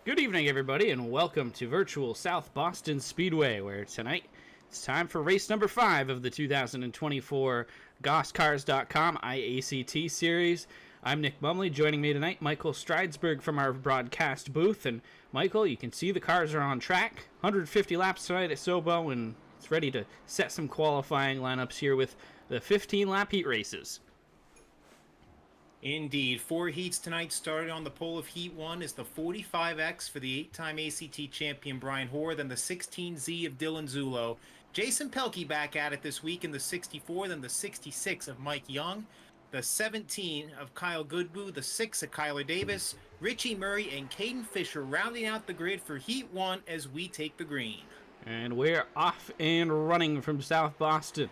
Good evening, everybody, and welcome to virtual South Boston Speedway, where tonight it's time for race number 5 of the 2024 GossCars.com iACT series. I'm Nick Mumley. Joining me tonight, Michael Stridesberg from our broadcast booth. And Michael, you can see the cars are on track. 150 laps tonight at SoBo, and it's ready to set some qualifying lineups here with the 15-lap heat races. Indeed. 4 heats tonight. Started on the pole of Heat 1 is the 45X for the 8-time ACT champion Brian Hoare, then the 16Z of Dylan Zullo. Jason Pelkey back at it this week in the 64, then the 66 of Mike Young, the 17 of Kyle Goodboe, the 6 of Kyler Davis, Richie Murray, and Caden Fisher rounding out the grid for Heat 1 as we take the green. And we're off and running from South Boston.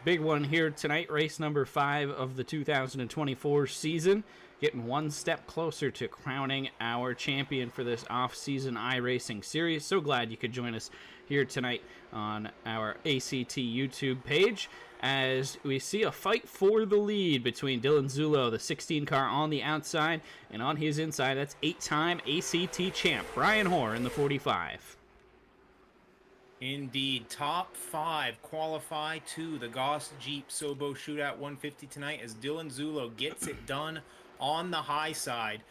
Big one here tonight, race number 5 of the 2024 season. Getting one step closer to crowning our champion for this off-season iRacing series. So glad you could join us here tonight on our ACT YouTube page as we see a fight for the lead between Dylan Zullo, the 16 car on the outside, and on his inside, that's 8-time ACT champ Brian Hoare in the 45. Indeed. Top 5 qualify to the Goss Jeep SoBo Shootout 150 tonight as Dylan Zullo gets it done on the high side.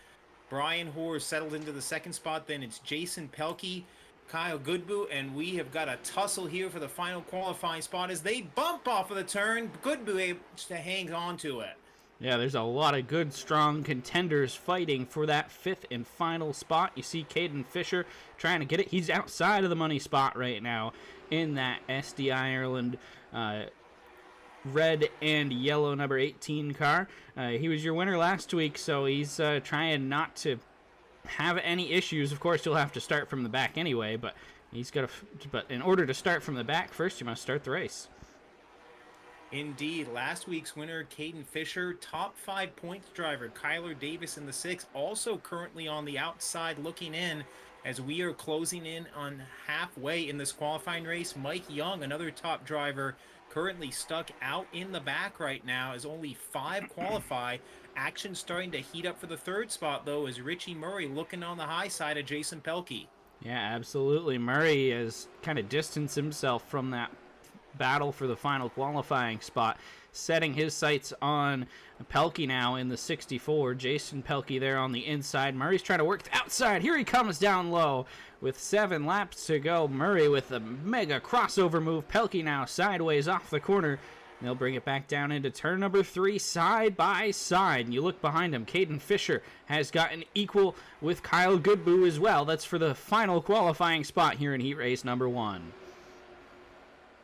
Brian Hoare settled into the second spot. Then it's Jason Pelkey, Kyle Goodboe, and we have got a tussle here for the final qualifying spot as they bump off of the turn. Goodboe able to hang on to it. Yeah, there's a lot of good, strong contenders fighting for that 5th and final spot. You see Caden Fisher trying to get it. He's outside of the money spot right now in that SD Ireland red and yellow number 18 car. He was your winner last week, so he's trying not to have any issues. Of course, you'll have to start from the back anyway, but but in order to start from the back, first you must start the race. Indeed. Last week's winner, Caden Fisher, top 5 points driver, Kyler Davis in the 6, also currently on the outside looking in as we are closing in on halfway in this qualifying race. Mike Young, another top driver, currently stuck out in the back right now as only 5 qualify. Action starting to heat up for the 3rd spot, though, as Richie Murray looking on the high side of Jason Pelkey. Yeah, absolutely. Murray has kind of distanced himself from that battle for the final qualifying spot, setting his sights on Pelkey now in the 64. Jason Pelkey there on the inside. Murray's trying to work the outside. Here he comes down low with 7 laps to go. Murray with a mega crossover move. Pelkey now sideways off the corner. They'll bring it back down into turn number 3, side by side. And you look behind him, Caden Fisher has gotten equal with Kyle Goodboe as well. That's for the final qualifying spot here in heat race number 1.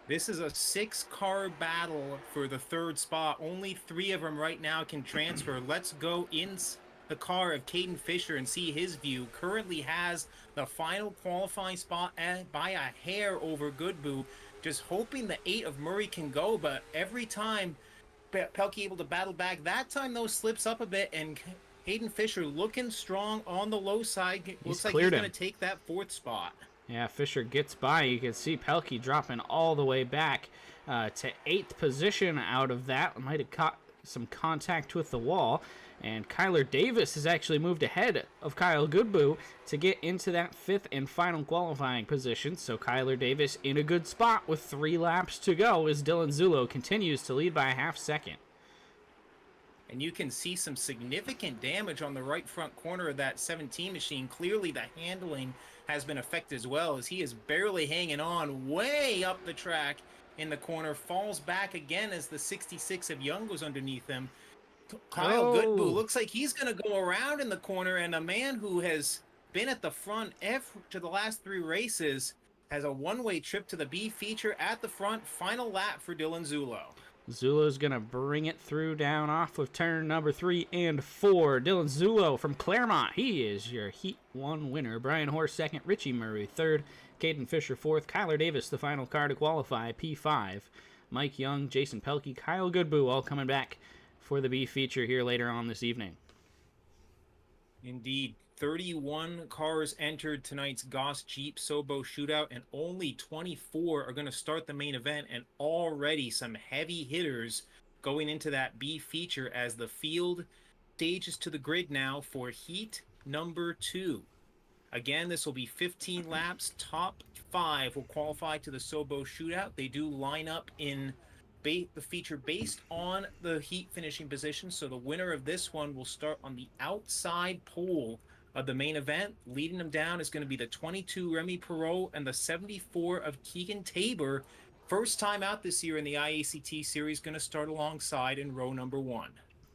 This is a 6-car battle for the 3rd spot. Only 3 of them right now can transfer. Let's go in the car of Caden Fisher and see his view. Currently has the final qualifying spot by a hair over Goodboe. Just hoping the 8 of Murray can go, but every time Pelkey able to battle back. That time, though, slips up a bit, and Caden Fisher looking strong on the low side. Looks like he's going to take that 4th spot. Yeah, Fisher gets by. You can see Pelkey dropping all the way back to 8th position out of that. Might have caught some contact with the wall. And Kyler Davis has actually moved ahead of Kyle Goodboe to get into that 5th and final qualifying position. So Kyler Davis in a good spot with 3 laps to go as Dylan Zullo continues to lead by a half second. And you can see some significant damage on the right front corner of that 17 machine. Clearly the handling has been affected as well, as he is barely hanging on way up the track in the corner. Falls back again as the 66 of Young goes underneath him. Kyle Goodboe looks like he's going to go around in the corner, and a man who has been at the front to the last 3 races has a one-way trip to the B feature at the front. Final lap for Dylan Zullo. Zullo's going to bring it through down off of turn number 3 and 4. Dylan Zullo from Claremont. He is your Heat 1 winner. Brian Hoare 2nd. Richie Murray 3rd. Caden Fisher 4th. Kyler Davis, the final car to qualify, P5. Mike Young, Jason Pelkey, Kyle Goodboe all coming back for the B feature here later on this evening. Indeed. 31 cars entered tonight's Goss Jeep SoBo Shootout, and only 24 are going to start the main event, and already some heavy hitters going into that B feature as the field stages to the grid now for heat number 2. Again, this will be 15 laps. Top 5 will qualify to the SoBo shootout. They do line up in the feature based on the heat finishing position. So the winner of this one will start on the outside pole of the main event. Leading them down is going to be the 22 Remy Perreault and the 74 of Keegan Tabor. First time out this year in the iACT series, going to start alongside in row number 1.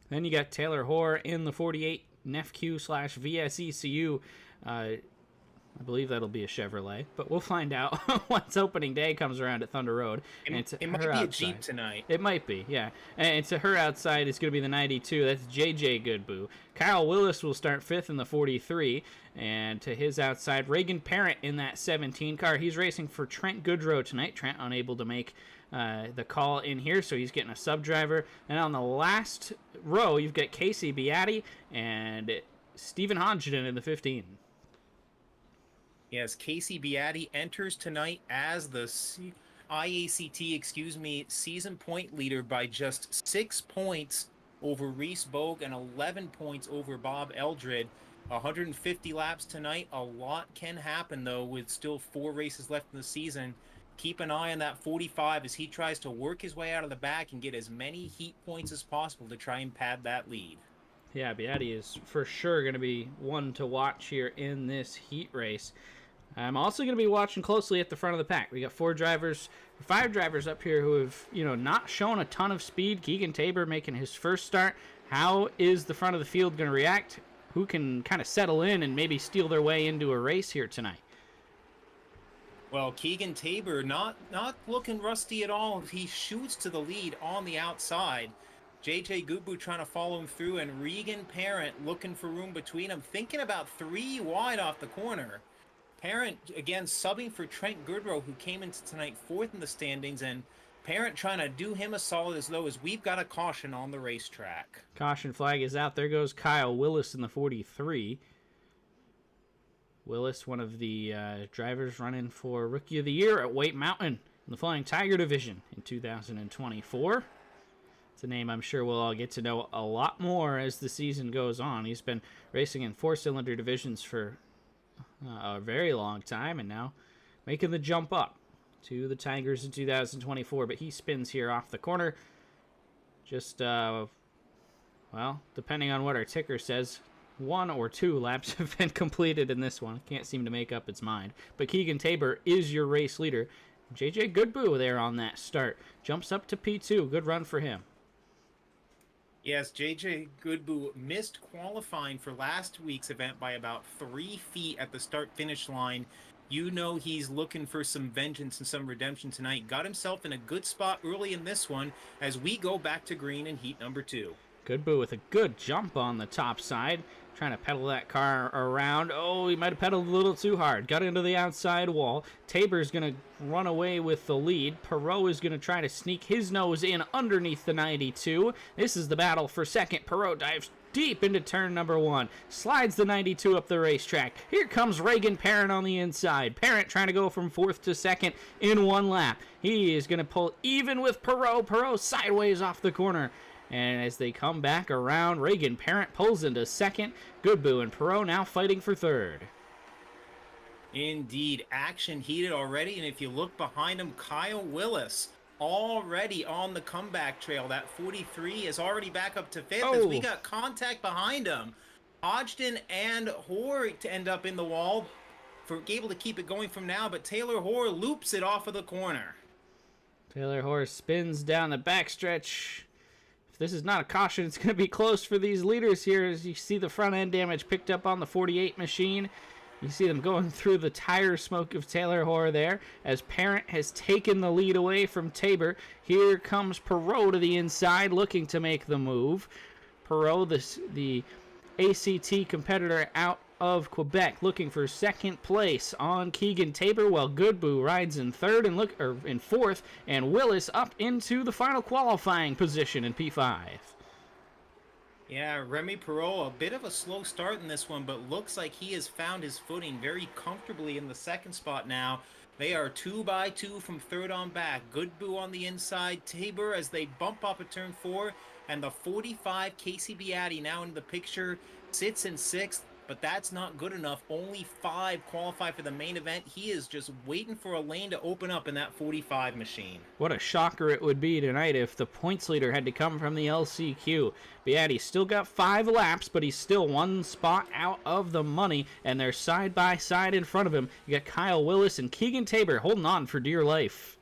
Then you got Taylor Hoare in the 48 NEFQ/VSECU. I believe that'll be a Chevrolet, but we'll find out once opening day comes around at Thunder Road. It might be outside. A Jeep tonight. It might be, yeah. And to her outside is going to be the 92. That's JJ Goodboo. Kyle Willis will start 5th in the 43. And to his outside, Reagan Parent in that 17 car. He's racing for Trent Goodrow tonight. Trent unable to make the call in here, so he's getting a sub-driver. And on the last row, you've got Casey Beatty and Stephen Hodgson in the 15. Yes, Casey Beatty enters tonight as the iACT, season point leader by just 6 points over Reese Bogue and 11 points over Bob Eldred. 150 laps tonight. A lot can happen, though, with still 4 races left in the season. Keep an eye on that 45 as he tries to work his way out of the back and get as many heat points as possible to try and pad that lead. Yeah, Beatty is for sure going to be one to watch here in this heat race. I'm also going to be watching closely at the front of the pack. We got 5 drivers up here who have, not shown a ton of speed. Keegan Tabor making his first start. How is the front of the field going to react? Who can kind of settle in and maybe steal their way into a race here tonight? Well, Keegan Tabor not looking rusty at all. He shoots to the lead on the outside. JJ Goodboo trying to follow him through, and Regan Parent looking for room between them, thinking about 3 wide off the corner. Parent, again, subbing for Trent Goodrow, who came into tonight 4th in the standings, and Parent trying to do him a solid as though as we've got a caution on the racetrack. Caution flag is out. There goes Kyle Willis in the 43. Willis, one of the drivers running for Rookie of the Year at White Mountain in the Flying Tiger Division in 2024. It's a name I'm sure we'll all get to know a lot more as the season goes on. He's been racing in 4-cylinder divisions for a very long time, and now making the jump up to the Tigers in 2024. But he spins here off the corner. Just, depending on what our ticker says, 1 or 2 laps have been completed in this one. Can't seem to make up its mind. But Keegan Tabor is your race leader. JJ Goodboo there on that start. Jumps up to P2. Good run for him. Yes, JJ Goodboo missed qualifying for last week's event by about 3 feet at the start-finish line. He's looking for some vengeance and some redemption tonight. Got himself in a good spot early in this one as we go back to green in heat number 2. Goodboo with a good jump on the top side. Trying to pedal that car around. Oh, he might have pedaled a little too hard. Got into the outside wall. Tabor's going to run away with the lead. Perreault is going to try to sneak his nose in underneath the 92. This is the battle for second. Perreault dives deep into turn number 1. Slides the 92 up the racetrack. Here comes Reagan Parent on the inside. Parent trying to go from 4th to 2nd in 1 lap. He is going to pull even with Perreault. Perreault sideways off the corner. And as they come back around, Reagan Parent pulls into 2nd. Goodboo and Perreault now fighting for 3rd. Indeed, action heated already. And if you look behind him, Kyle Willis already on the comeback trail. That 43 is already back up to 5th as we got contact behind him. Hodgson and Hoare to end up in the wall. Able to keep it going from now, but Taylor Hoare loops it off of the corner. Taylor Hoare spins down the backstretch. This is not a caution. It's going to be close for these leaders here as you see the front end damage picked up on the 48 machine. You see them going through the tire smoke of Taylor Hoare there as Parent has taken the lead away from Tabor. Here comes Perreault to the inside looking to make the move. Perreault, the ACT competitor out of Quebec, looking for 2nd place on Keegan Tabor, while Goodboo rides in 3rd and in 4th, and Willis up into the final qualifying position in P5. Yeah, Remy Perreault, a bit of a slow start in this one, but looks like he has found his footing very comfortably in the 2nd spot now. They are 2 by 2 from 3rd on back. Goodboo on the inside, Tabor as they bump up at turn 4, and the 45 Casey Beatty now in the picture sits in 6th. but that's not good enough. Only 5 qualify for the main event. He is just waiting for a lane to open up in that 45 machine. What a shocker it would be tonight if the points leader had to come from the LCQ. Beatty still got 5 laps, but he's still 1 spot out of the money, and they're side by side in front of him. You got Kyle Willis and Keegan Tabor holding on for dear life.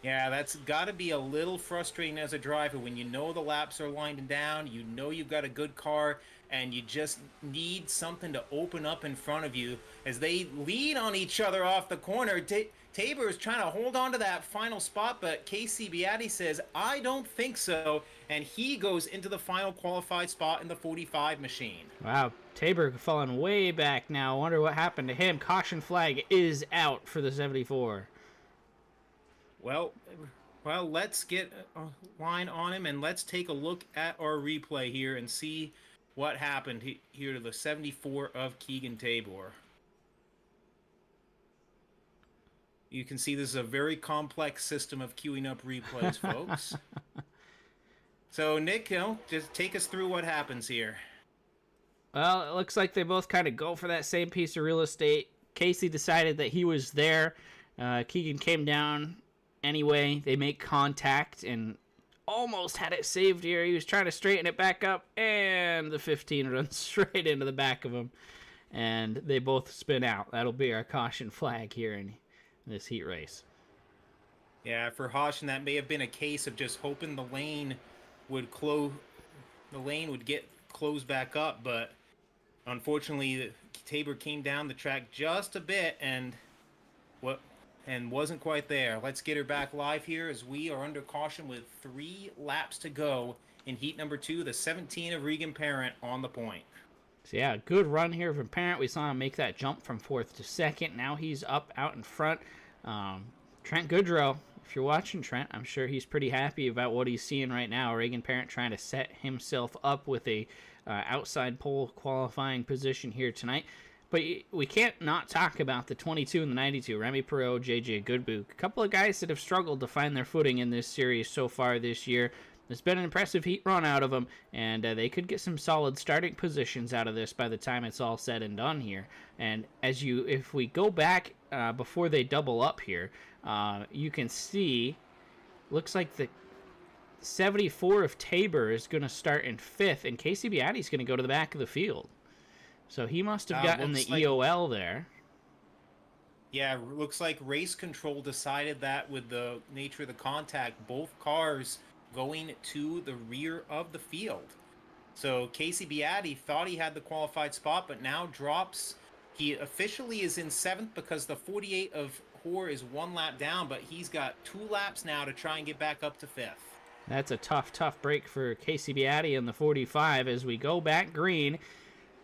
Yeah, that's got to be a little frustrating as a driver when you know the laps are winding down, you know you've got a good car, and you just need something to open up in front of you as they lead on each other off the corner. Tabor is trying to hold on to that final spot, but Casey Beatty says, I don't think so, and he goes into the final qualified spot in the 45 machine. Wow, Tabor falling way back now. I wonder what happened to him. Caution flag is out for the 74. Well, let's get a line on him, and let's take a look at our replay here and see what happened here to the 74 of Keegan Tabor. You can see this is a very complex system of queuing up replays, folks. So, Nick, just take us through what happens here. Well, it looks like they both kind of go for that same piece of real estate. Casey decided that he was there. Keegan came down anyway. They make contact and almost had it saved here. He was trying to straighten it back up, and the 15 runs straight into the back of him. And they both spin out. That'll be our caution flag here in this heat race. Yeah, for Hoshin, that may have been a case of just hoping the lane would get closed back up, but unfortunately, Tabor came down the track just a bit and wasn't quite there. Let's get her back live here as we are under caution with 3 laps to go in heat number 2. The 17 of Regan Parent on the point. So yeah, good run here from Parent. We saw him make that jump from 4th to 2nd. Now he's up out in front. Trent Goodrow, if you're watching Trent, I'm sure he's pretty happy about what he's seeing right now. Regan Parent trying to set himself up with a outside pole qualifying position here tonight. But we can't not talk about the 22 and the 92, Remy Perreault, JJ Goodbook. A couple of guys that have struggled to find their footing in this series so far this year. There's been an impressive heat run out of them, and they could get some solid starting positions out of this by the time it's all said and done here. And if we go back before they double up here, you can see, looks like the 74 of Tabor is going to start in 5th, and Casey Beatty's going to go to the back of the field. So he must have gotten the EOL there. Yeah, looks like race control decided that with the nature of the contact, both cars going to the rear of the field. So Casey Beatty thought he had the qualified spot, but now drops. He officially is in 7th because the 48 of Hoare is 1 lap down, but he's got 2 laps now to try and get back up to 5th. That's a tough break for Casey Beatty in the 45 as we go back green.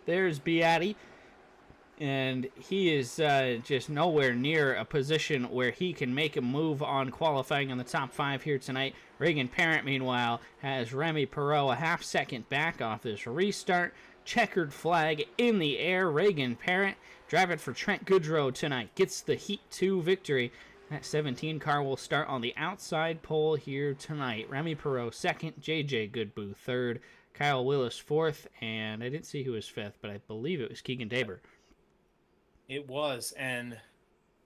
There's Beatty, and he is just nowhere near a position where he can make a move on qualifying in the top 5 here tonight. Regan Parent, meanwhile, has Remy Perreault a half second back off this restart. Checkered flag in the air. Regan Parent, driving for Trent Goodrow tonight, gets the Heat 2 victory. That 17 car will start on the outside pole here tonight. Remy Perreault 2nd, JJ Goodbook 3rd, Kyle Willis 4th, and I didn't see who was 5th, but I believe it was Keegan Tabor. It was, and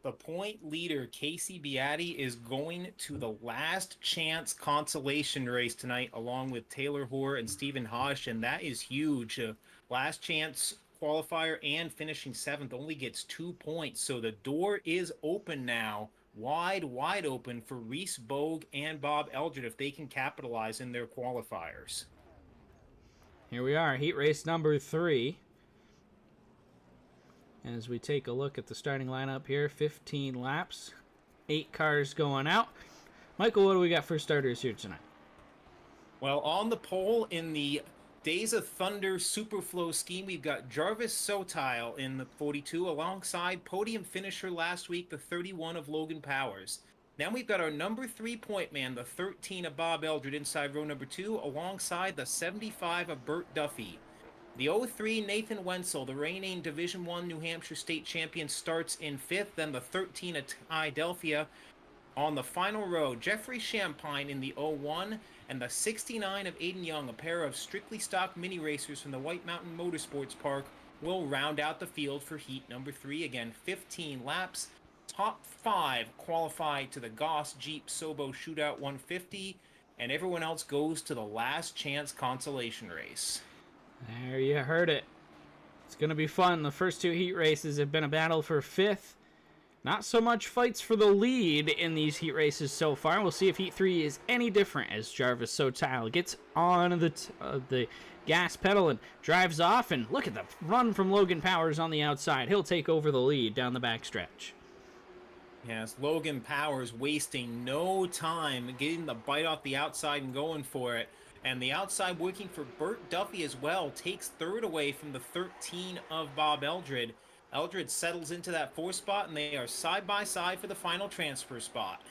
the point leader, Casey Beatty, is going to the last chance consolation race tonight, along with Taylor Hoare and Stephen Hosh, and that is huge. Last chance qualifier and finishing 7th only gets 2 points, so the door is open now, wide open for Reese Bogue and Bob Eldred if they can capitalize in their qualifiers. Here we are, heat race number 3. As we take a look at the starting lineup here, 15 laps, 8 cars going out. Michael, what do we got for starters here tonight? Well, on the pole in the Days of Thunder Superflow scheme, we've got Jarvis Sotile in the 42 alongside podium finisher last week, the 31 of Logan Powers. Then we've got our number 3 point man, the 13 of Bob Eldred inside row number 2, alongside the 75 of Bert Duffy. The 03 Nathan Wenzel, the reigning Division I New Hampshire State Champion, starts in 5th. Then the 13 of Idelphia on the final row. Jeffrey Champagne in the 01 and the 69 of Aiden Young, a pair of strictly stock mini racers from the White Mountain Motorsports Park, will round out the field for heat number 3. Again, 15 laps. Top 5 qualify to the Goss Jeep SoBo Shootout 150, and everyone else goes to the last chance consolation race. There you heard it. It's going to be fun. The first 2 heat races have been a battle for 5th. Not so much fights for the lead in these heat races so far. We'll see if Heat 3 is any different as Jarvis Sotile gets on the gas pedal and drives off. And look at the run from Logan Powers on the outside. He'll take over the lead down the backstretch. Yes, Logan Powers wasting no time getting the bite off the outside and going for it. And the outside working for Burt Duffy as well. Takes 3rd away from the 13 of Bob Eldred. Eldred settles into that 4th spot, and they are side by side for the final transfer spot.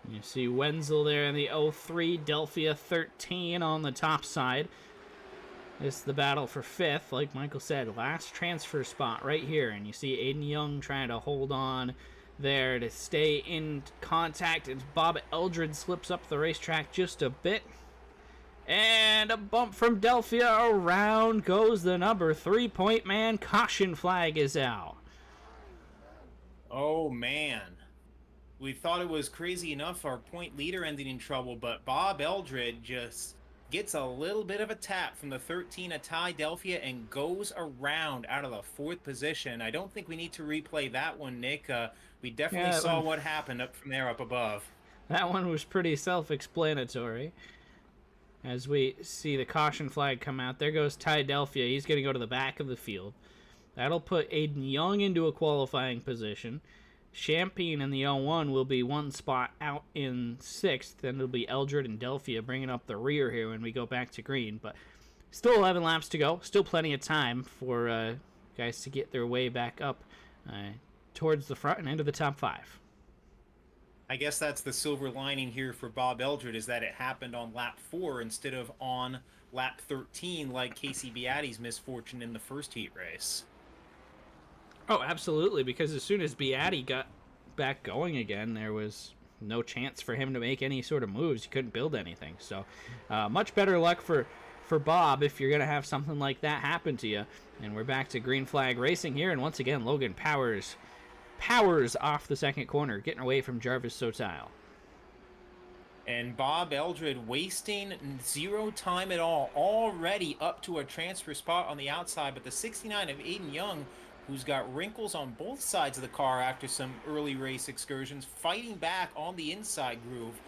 You see Wenzel there in the 03, Delphia 13 on the top side. This is the battle for 5th. Like Michael said, last transfer spot right here. And you see Aiden Young trying to hold on there to stay in contact as Bob Eldred slips up the racetrack just a bit. And a bump from Delphia. Around goes the number 3-point man. Caution flag is out. Oh, man. We thought it was crazy enough our point leader ending in trouble, but Bob Eldred just gets a little bit of a tap from the 13 of Ty Delphia and goes around out of the 4th position. I don't think we need to replay that one, Nick. We definitely saw what happened up from there up above. That one was pretty self-explanatory. As we see the caution flag come out, there goes Ty Delphia. He's going to go to the back of the field. That'll put Aiden Young into a qualifying position. Champagne in the 01 will be 1 spot out in 6th. Then it'll be Eldred and Delphia bringing up the rear here when we go back to green. But still 11 laps to go. Still plenty of time for guys to get their way back up towards the front and into the top 5. I guess that's the silver lining here for Bob Eldred, is that it happened on lap 4 instead of on lap 13 like Casey Beatty's misfortune in the first heat race. Oh, absolutely, because as soon as Beatty got back going again, there was no chance for him to make any sort of moves. He couldn't build anything. So much better luck for Bob if you're going to have something like that happen to you. And we're back to green flag racing here, and once again, Logan Powers off the second corner, getting away from Jarvis Sotile. And Bob Eldred wasting 0 time at all, already up to a transfer spot on the outside, but the 69 of Aiden Young, who's got wrinkles on both sides of the car after some early race excursions, fighting back on the inside groove.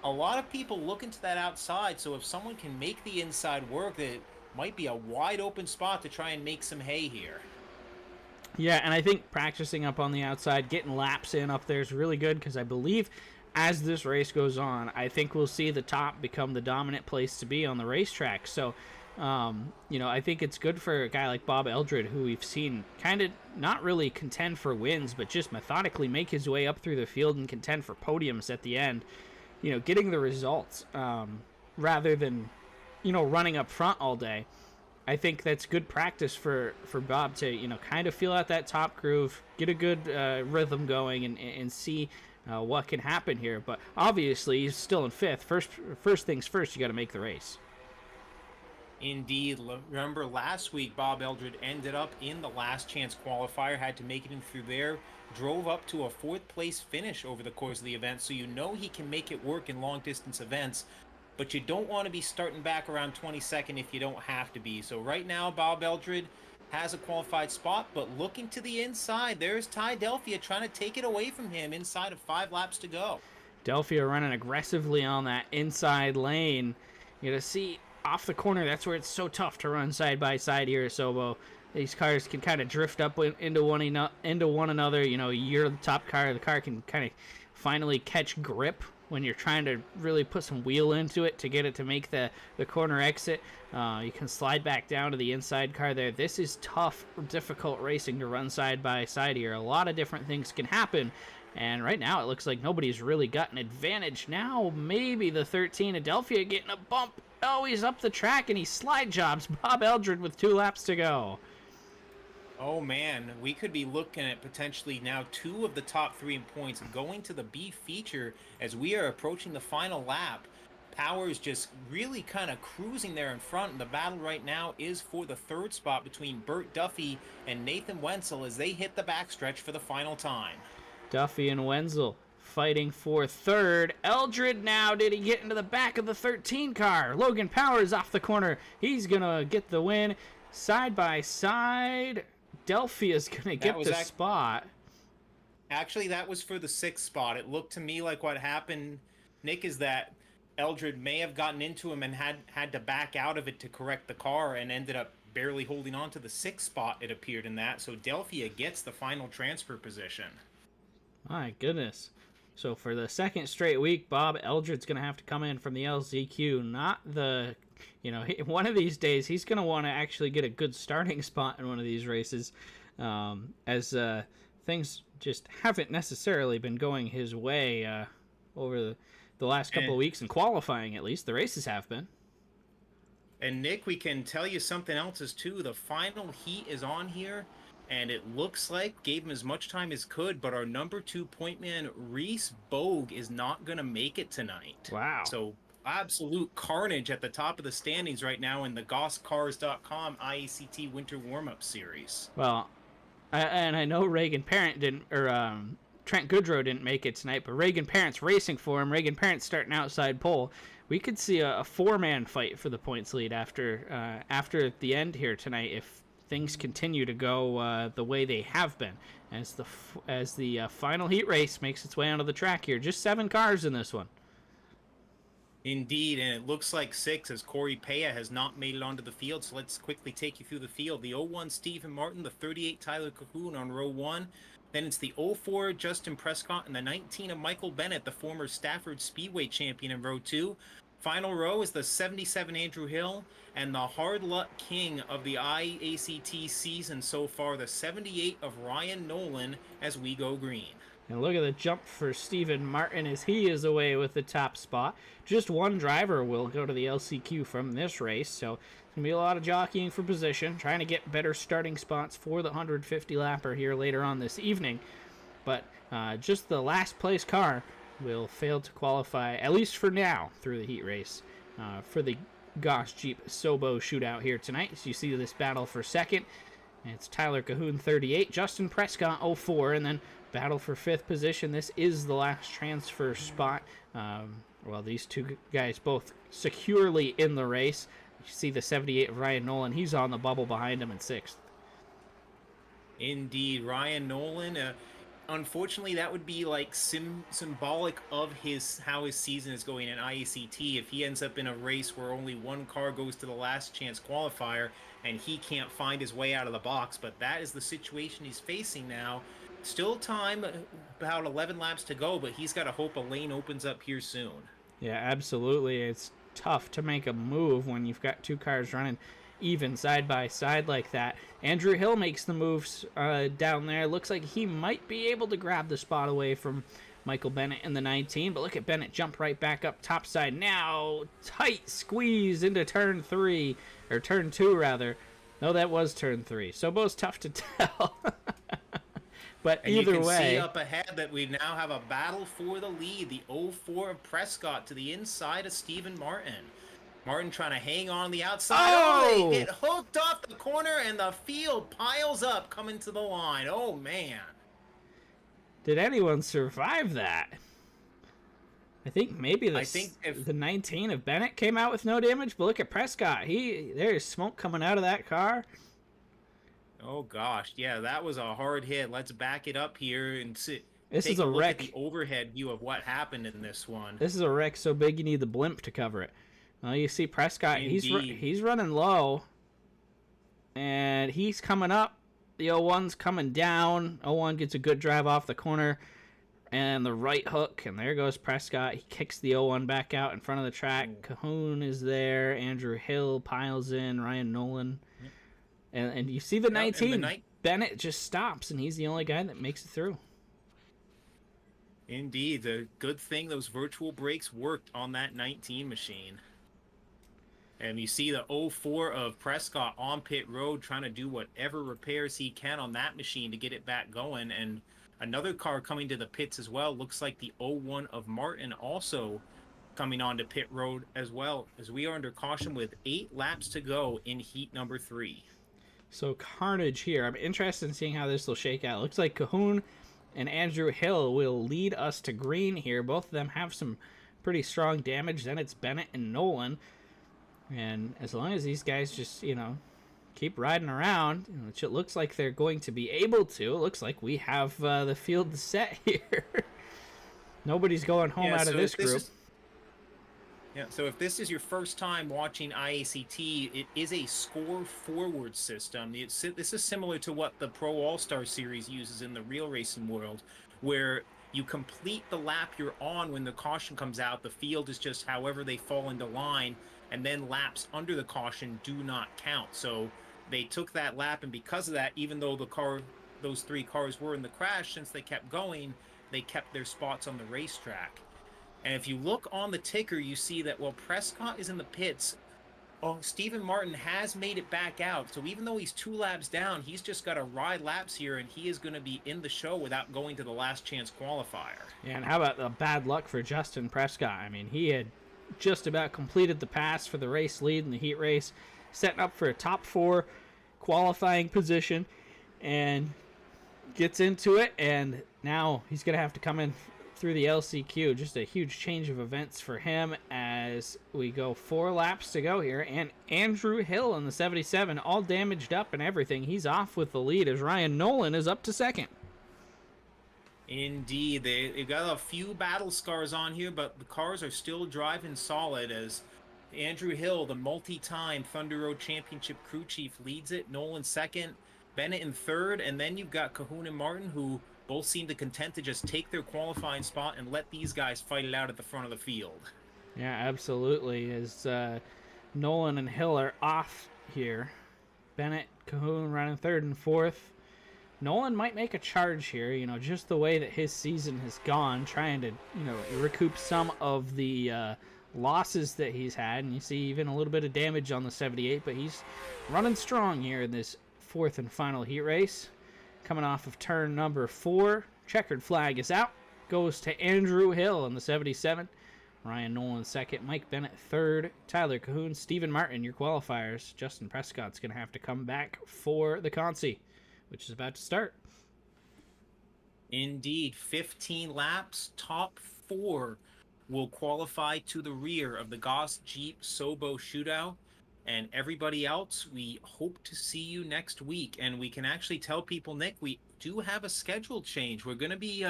A lot of people looking to that outside, so if someone can make the inside work, that might be a wide open spot to try and make some hay here. Yeah, and I think practicing up on the outside, getting laps in up there is really good, because I believe as this race goes on, I think we'll see the top become the dominant place to be on the racetrack. So, I think it's good for a guy like Bob Eldred, who we've seen kind of not really contend for wins, but just methodically make his way up through the field and contend for podiums at the end, getting the results rather than, running up front all day. I think that's good practice for Bob to, kind of feel out that top groove, get a good rhythm going, and see what can happen here. But obviously, he's still in 5th. First things first, you got to make the race. Indeed. Remember last week, Bob Eldred ended up in the last chance qualifier, had to make it in through there, drove up to a 4th place finish over the course of the event, so he can make it work in long distance events. But you don't want to be starting back around 22nd if you don't have to be. So right now, Bob Eldred has a qualified spot, but looking to the inside, there's Ty Delphia trying to take it away from him inside of 5 laps to go. Delphia running aggressively on that inside lane. You got to see off the corner, that's where it's so tough to run side by side here at SoBo. These cars can kind of drift up into one another. You're the top car. The car can kind of finally catch grip when you're trying to really put some wheel into it to get it to make the corner exit. You can slide back down to the inside car there. This is tough, difficult racing to run side by side here. A lot of different things can happen, and right now it looks like nobody's really got an advantage. Now maybe the 13 Adelphia getting a bump. Oh, he's up the track and he slide jobs Bob Eldred with 2 laps to go. Oh man, we could be looking at potentially now 2 of the top 3 points going to the B feature as we are approaching the final lap. Powers just really kind of cruising there in front. And the battle right now is for the third spot between Burt Duffy and Nathan Wenzel as they hit the backstretch for the final time. Duffy and Wenzel fighting for third. Eldred now, did he get into the back of the 13 car? Logan Powers off the corner. He's going to get the win. Side by side, Delphia's going to get the spot. Actually, that was for the 6th spot. It looked to me like what happened, Nick, is that Eldred may have gotten into him and had to back out of it to correct the car and ended up barely holding on to the 6th spot, it appeared in that. So Delphia gets the final transfer position. My goodness. So for the second straight week, Bob Eldred's going to have to come in from the LZQ. Not the, one of these days he's going to want to actually get a good starting spot in one of these races, as things just haven't necessarily been going his way over the last couple of weeks in qualifying. At least the races have been. And Nick, we can tell you something else is too. The final heat is on here, and it looks like gave him as much time as could, but our number 2 point man, Reese Bogue, is not going to make it tonight. Wow. So absolute carnage at the top of the standings right now in the GossCars.com iACT Winter Warm-Up Series. Well, and I know Reagan Parent didn't, or Trent Goodrow didn't make it tonight, but Reagan Parent's racing for him. Reagan Parent's starting outside pole. We could see a 4-man fight for the points lead after the end here tonight if things continue to go the way they have been, as the final heat race makes its way onto the track here. Just 7 cars in this one. Indeed, and it looks like 6 as Corey Paya has not made it onto the field, so let's quickly take you through the field. The 01 Stephen Martin, the 38 Tyler Cahoon on row 1. Then it's the 04 Justin Prescott and the 19 of Michael Bennett, the former Stafford Speedway champion, in row 2. Final row is the 77 Andrew Hill and the hard luck king of the iACT season so far, the 78 of Ryan Nolan, as we go green. And look at the jump for Stephen Martin as he is away with the top spot. Just one driver will go to the LCQ from this race, so it's going to be a lot of jockeying for position, trying to get better starting spots for the 150 lapper here later on this evening. But just the last place car will fail to qualify, at least for now, through the heat race for the Goss Jeep SoBo shootout here tonight. So you see this battle for second. It's Tyler Cahoon 38, Justin Prescott 04, and then battle for 5th position. This is the last transfer spot. Well, these two guys both securely in the race. You see the 78 of Ryan Nolan. He's on the bubble behind him in 6th. Indeed, Ryan Nolan. Unfortunately, that would be like symbolic of how his season is going in iACT. If he ends up in a race where only one car goes to the last chance qualifier and he can't find his way out of the box, but that is the situation he's facing now. Still time, about 11 laps to go, but he's got to hope a lane opens up here soon. Yeah, absolutely. It's tough to make a move when you've got 2 cars running even side by side like that. Andrew Hill makes the moves down there. Looks like he might be able to grab the spot away from Michael Bennett in the 19, but look at Bennett jump right back up topside. Now tight squeeze into turn 3, or turn 2 rather. No, that was turn 3. SoBo's tough to tell. But and either you can way, see up ahead that we now have a battle for the lead. The 04 of Prescott to the inside of Stephen Martin. Martin trying to hang on the outside. Oh! They get hooked off the corner, and the field piles up coming to the line. Oh, man. Did anyone survive that? I think maybe the 19 of Bennett came out with no damage, but look at Prescott. There's smoke coming out of that car. Oh, gosh. Yeah, that was a hard hit. Let's back it up here and see. This is a wreck. At the overhead view of what happened in this one. This is a wreck so big you need the blimp to cover it. Well, you see Prescott, he's running low, and he's coming up. The 01's coming down. 01 gets a good drive off the corner, and the right hook, and there goes Prescott. He kicks the 01 back out in front of the track. Cahoon is there. Andrew Hill piles in. Ryan Nolan. And you see the 19. Bennett just stops, and he's the only guy that makes it through. Indeed. The good thing those virtual brakes worked on that 19 machine. And you see the 04 of Prescott on pit road trying to do whatever repairs he can on that machine to get it back going. And another car coming to the pits as well. Looks like the 01 of Martin also coming onto pit road as well, as we are under caution with 8 laps to go in heat number 3. So carnage here. I'm interested in seeing how this will shake out. Looks like Cahoon and Andrew Hill will lead us to green here. Both of them have some pretty strong damage. Then it's Bennett and Nolan. And as long as these guys just, keep riding around, which it looks like they're going to be able to, it looks like we have the field set here. Nobody's going home out of this group. So if this is your first time watching iACT, it is a score forward system. This is similar to what the Pro All-Star Series uses in the real racing world, where you complete the lap you're on when the caution comes out. The field is just however they fall into line, and then laps under the caution do not count. So they took that lap, and because of that, even though those 3 cars were in the crash, since they kept going, they kept their spots on the racetrack. And if you look on the ticker, you see that while Prescott is in the pits, Stephen Martin has made it back out. So even though he's 2 laps down, he's just got to ride laps here, and he is going to be in the show without going to the last chance qualifier. Yeah, and how about the bad luck for Justin Prescott? I mean, he had just about completed the pass for the race lead in the heat race, setting up for a top 4 qualifying position, and gets into it, and now he's going to have to come in through the LCQ. Just a huge change of events for him as we go 4 laps to go here. And Andrew Hill in the 77, all damaged up and everything. He's off with the lead as Ryan Nolan is up to second. Indeed. They've got a few battle scars on here, but the cars are still driving solid as Andrew Hill, the multi-time Thunder Road Championship crew chief, leads it. Nolan second, Bennett in third, and then you've got Cahoon and Martin, who both seem to content to just take their qualifying spot and let these guys fight it out at the front of the field. Yeah, absolutely. As Nolan and Hill are off here. Bennett, Cahoon running third and fourth. Nolan might make a charge here, just the way that his season has gone, trying to, recoup some of the losses that he's had. And you see even a little bit of damage on the 78, but he's running strong here in this 4th and final heat race. Coming off of turn number 4, checkered flag is out. Goes to Andrew Hill in the 77. Ryan Nolan second. Mike Bennett third. Tyler Cahoon. Stephen Martin, your qualifiers. Justin Prescott's going to have to come back for the Consi, which is about to start. Indeed. 15 laps. Top 4 will qualify to the rear of the Goss Jeep SoBo shootout. And everybody else, we hope to see you next week. And we can actually tell people, Nick, we do have a schedule change. We're going to be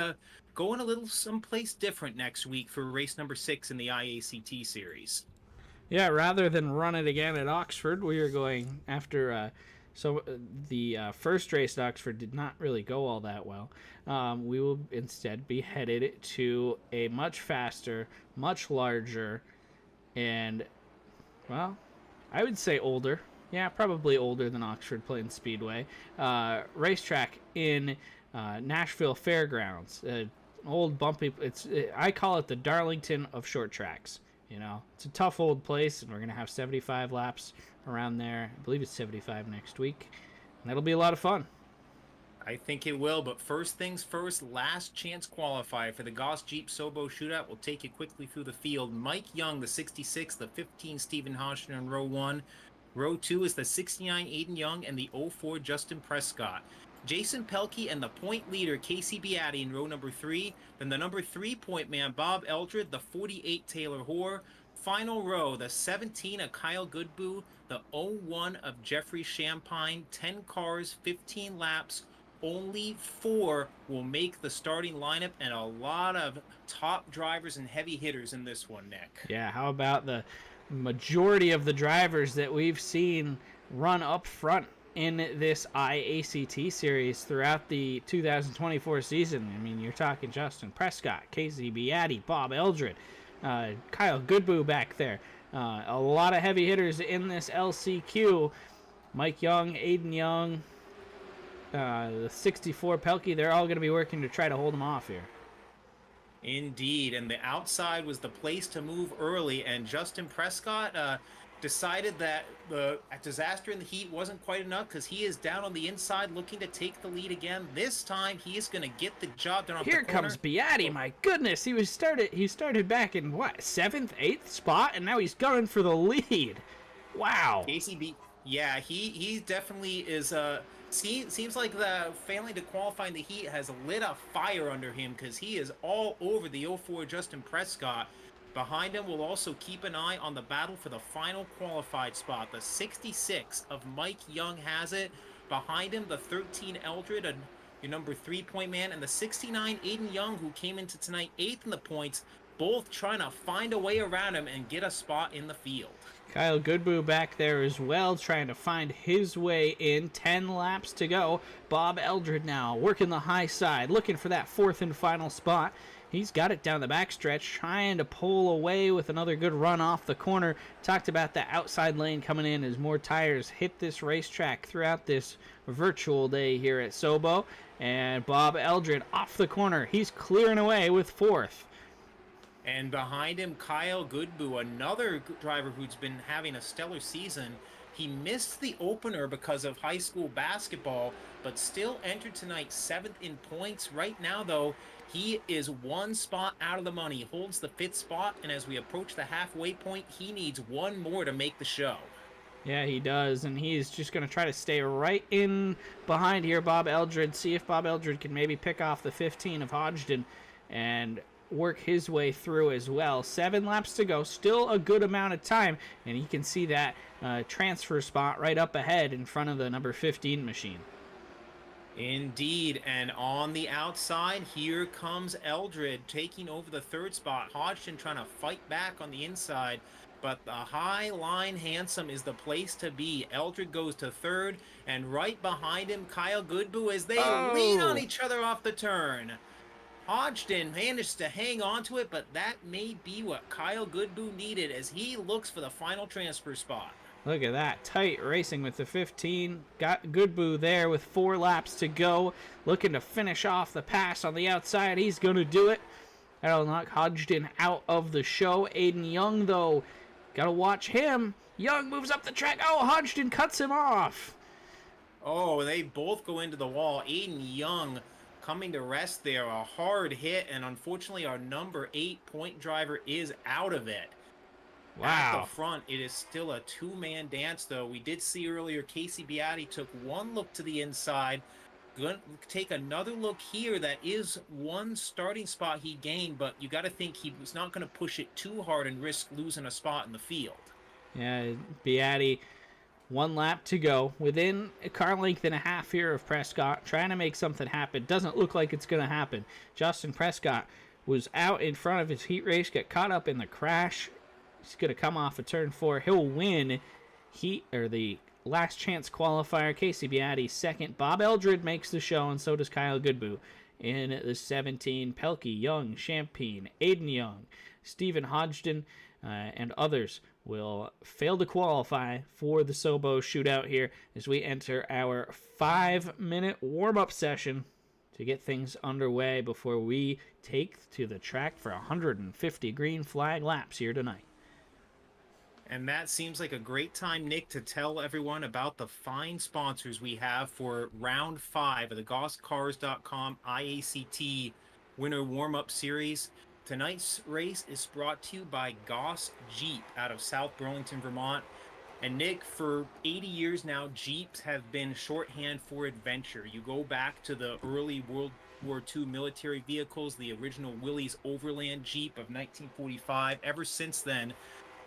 going a little someplace different next week for race number 6 in the iACT series. Yeah, rather than run it again at Oxford, we are going after... the first race at Oxford did not really go all that well. We will instead be headed to a much faster, much larger, and, well... I would say older. Yeah, probably older than Oxford Plains Speedway. Racetrack in Nashville Fairgrounds. Old bumpy. I call it the Darlington of short tracks. It's a tough old place, and we're gonna have 75 laps around there. I believe it's 75 next week, and that'll be a lot of fun. I think it will, but first things first, last chance qualifier for the Goss Jeep SoBo shootout. We'll take you quickly through the field. Mike Young, the 66, the 15, Stephen Hoshner in row 1. Row 2 is the 69, Aiden Young, and the 04, Justin Prescott. Jason Pelkey and the point leader, Casey Beatty, in row number 3. Then the number 3 point man, Bob Eldred, the 48, Taylor Hoare. Final row, the 17 of Kyle Goodboo, the 01 of Jeffrey Champagne. 10 cars, 15 laps. Only 4 will make the starting lineup, and a lot of top drivers and heavy hitters in this one, Nick. Yeah, how about the majority of the drivers that we've seen run up front in this iACT series throughout the 2024 season? I mean, you're talking Justin Prescott, Casey Beatty, Bob Eldred, Kyle Goodboo back there. A lot of heavy hitters in this LCQ. Mike Young, Aiden Young, the 64 Pelkey, they're all going to be working to try to hold them off here. Indeed, and the outside was the place to move early, and Justin Prescott decided that the disaster in the heat wasn't quite enough because he is down on the inside looking to take the lead again. This time he is going to get the job done off Here the corner. comes Beatty. My goodness, he started back in what, 7th, 8th spot, and now he's gunning for the lead. Wow. KCB, yeah, he definitely is. Seems like the failing to qualify in the heat has lit a fire under him because he is all over the 04 Justin Prescott. Behind him, we'll also keep an eye on the battle for the final qualified spot. The 66 of Mike Young has it. Behind him, the 13 Eldred, your number 3-point man, and the 69 Aiden Young, who came into tonight 8th in the points, both trying to find a way around him and get a spot in the field. Kyle Goodboe back there as well, trying to find his way in. 10 laps to go. Bob Eldred now working the high side, looking for that 4th and final spot. He's got it down the backstretch, trying to pull away with another good run off the corner. Talked about the outside lane coming in as more tires hit this racetrack throughout this virtual day here at SoBo. And Bob Eldred off the corner. He's clearing away with 4th. And behind him, Kyle Goodboe, another driver who's been having a stellar season. He missed the opener because of high school basketball, but still entered tonight 7th in points. Right now, though, he is 1 spot out of the money. He holds the 5th spot, and as we approach the halfway point, he needs 1 more to make the show. Yeah, he does, and he's just going to try to stay right in behind here, Bob Eldred, see if Bob Eldred can maybe pick off the 15 of Hodgdon and work his way through as well. 7 laps to go, still a good amount of time, and you can see that transfer spot right up ahead in front of the number 15 machine. Indeed, and on the outside, here comes Eldred taking over the 3rd spot. Hodgson trying to fight back on the inside, but the High Line Handsome is the place to be. Eldred goes to 3rd, and right behind him, Kyle Goodboe as they lean on each other off the turn. Hodgson managed to hang on to it, but that may be what Kyle Goodboe needed as he looks for the final transfer spot. Look at that, tight racing with the 15. Got Goodboe there with 4 laps to go. Looking to finish off the pass on the outside. He's going to do it. That'll knock Hodgdon out of the show. Aiden Young, though, got to watch him. Young moves up the track. Oh, Hodgdon cuts him off. Oh, they both go into the wall. Aiden Young coming to rest there. A hard hit, and unfortunately our number 8 point driver is out of it. Wow. At the front, it is still a 2-man dance, though. We did see earlier Casey Beatty took 1 look to the inside. Going to take another look here. That is 1 starting spot he gained, but you got to think he was not going to push it too hard and risk losing a spot in the field. Yeah, Beatty, 1 lap to go. Within a car length and a half here of Prescott, trying to make something happen. Doesn't look like it's going to happen. Justin Prescott was out in front of his heat race, got caught up in the crash. He's going to come off of turn 4. He'll win the last chance qualifier. Casey Beatty 2nd. Bob Eldred makes the show, and so does Kyle Goodboe. In the 17, Pelkey, Young, Champagne, Aiden Young, Stephen Hodgdon, and others will fail to qualify for the SoBo shootout here as we enter our 5-minute warm-up session to get things underway before we take to the track for 150 green flag laps here tonight. And that seems like a great time, Nick, to tell everyone about the fine sponsors we have for round 5 of the GossCars.com iACT Winter Warm-Up Series. Tonight's race is brought to you by Goss Jeep out of South Burlington, Vermont. And Nick, for 80 years now, Jeeps have been shorthand for adventure. You go back to the early World War II military vehicles, the original Willys Overland Jeep of 1945. Ever since then,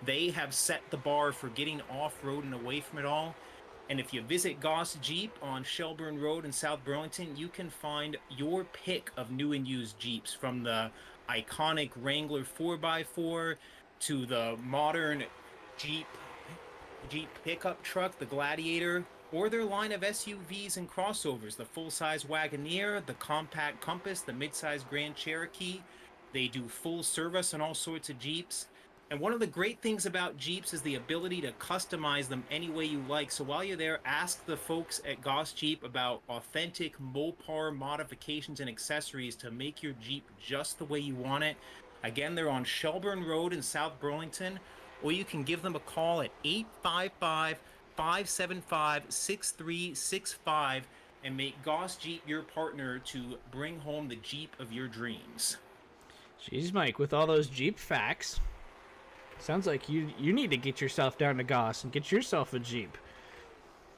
they have set the bar for getting off-road and away from it all. And if you visit Goss Jeep on Shelburne Road in South Burlington, you can find your pick of new and used Jeeps, from the iconic Wrangler 4x4 to the modern Jeep pickup truck, the Gladiator, or their line of SUVs and crossovers, the full-size Wagoneer, the compact Compass, the mid-size Grand Cherokee. They do full service on all sorts of Jeeps. And one of the great things about Jeeps is the ability to customize them any way you like. So while you're there, ask the folks at Goss Jeep about authentic Mopar modifications and accessories to make your Jeep just the way you want it. Again, they're on Shelburne Road in South Burlington, or you can give them a call at 855-575-6365 and make Goss Jeep your partner to bring home the Jeep of your dreams. Jeez, Mike, with all those Jeep facts, sounds like you need to get yourself down to Goss and get yourself a Jeep.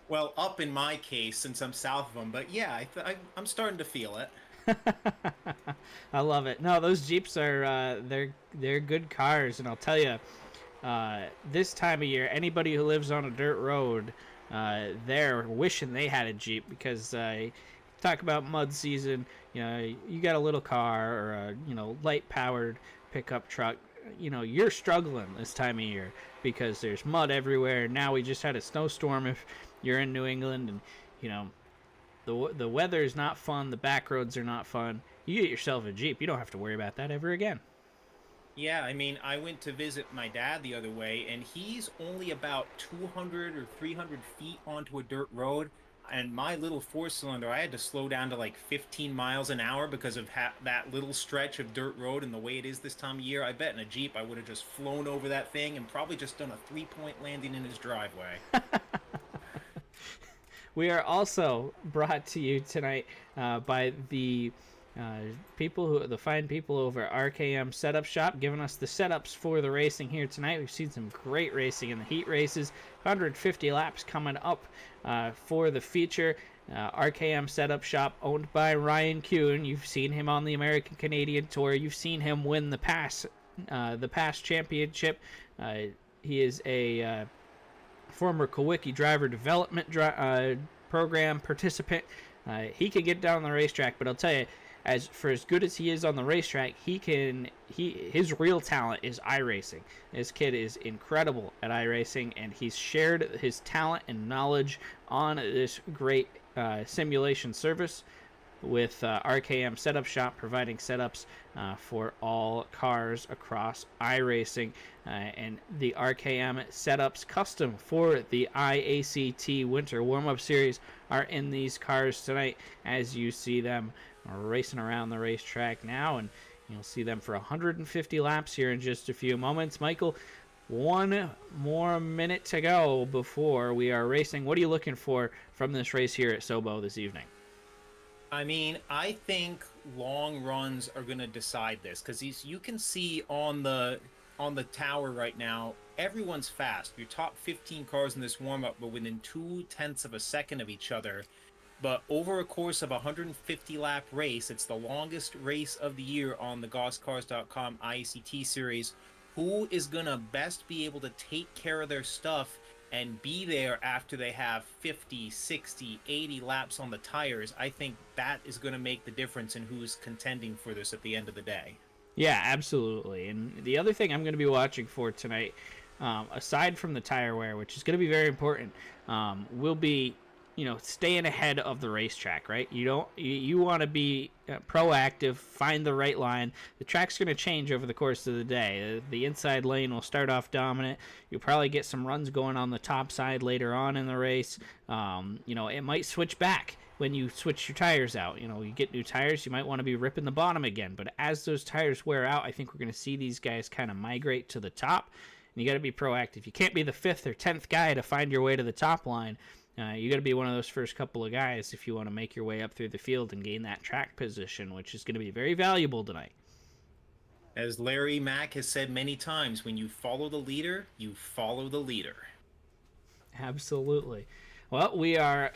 Well, up in my case, since I'm south of them, but yeah, I'm starting to feel it. I love it. No, those Jeeps are they're good cars, and I'll tell you, this time of year, anybody who lives on a dirt road, they're wishing they had a Jeep because talk about mud season. You know, you got a little car or a light powered pickup truck. You know, you're struggling this time of year because there's mud everywhere. Now we just had a snowstorm if you're in New England, and you know the weather is not fun. The back roads are not fun. You get yourself a Jeep, you don't have to worry about that ever again. Yeah, I mean, I went to visit my dad the other way, and he's only about 200 or 300 feet onto a dirt road. And my little four-cylinder, I had to slow down to like 15 miles an hour because of that little stretch of dirt road and the way it is this time of year. I bet in a Jeep I would have just flown over that thing and probably just done a three-point landing in his driveway. We are also brought to you tonight by the the fine people over at RKM Setup Shop, giving us the setups for the racing here tonight. We've seen some great racing in the heat races. 150 laps coming up for the feature. RKM Setup Shop, owned by Ryan Kuhn. You've seen him on the American Canadian Tour. You've seen him win the PASS championship. He is a former Kawicki driver development program participant. He can get down the racetrack, but I'll tell you, as good as he is on the racetrack, his real talent is iRacing. This kid is incredible at iRacing, and he's shared his talent and knowledge on this great simulation service with RKM Setup Shop, providing setups for all cars across iRacing, and the RKM setups custom for the iACT Winter Warm-Up Series are in these cars tonight, as you see them racing around the racetrack now, and you'll see them for 150 laps here in just a few moments. Michael, one more minute to go before we are racing. What are you looking for from this race here at SoBo this evening? I mean, I think long runs are going to decide this because you can see on the tower right now, everyone's fast. Your top 15 cars in this warm-up were within 0.2 of a second of each other. But over a course of a 150-lap race, it's the longest race of the year on the GossCars.com iACT series. Who is going to best be able to take care of their stuff and be there after they have 50, 60, 80 laps on the tires? I think that is going to make the difference in who's contending for this at the end of the day. Yeah, absolutely. And the other thing I'm going to be watching for tonight, aside from the tire wear, which is going to be very important, will be staying ahead of the racetrack, right? You want to be proactive, find the right line. The track's going to change over the course of the day. The inside lane will start off dominant. You'll probably get some runs going on the top side later on in the race. It might switch back when you switch your tires out. You get new tires, you might want to be ripping the bottom again. But as those tires wear out, I think we're going to see these guys kind of migrate to the top. And you got to be proactive. You can't be the 5th or 10th guy to find your way to the top line. You got to be one of those first couple of guys if you want to make your way up through the field and gain that track position, which is going to be very valuable tonight. As Larry Mack has said many times, when you follow the leader, you follow the leader. Absolutely. Well, we are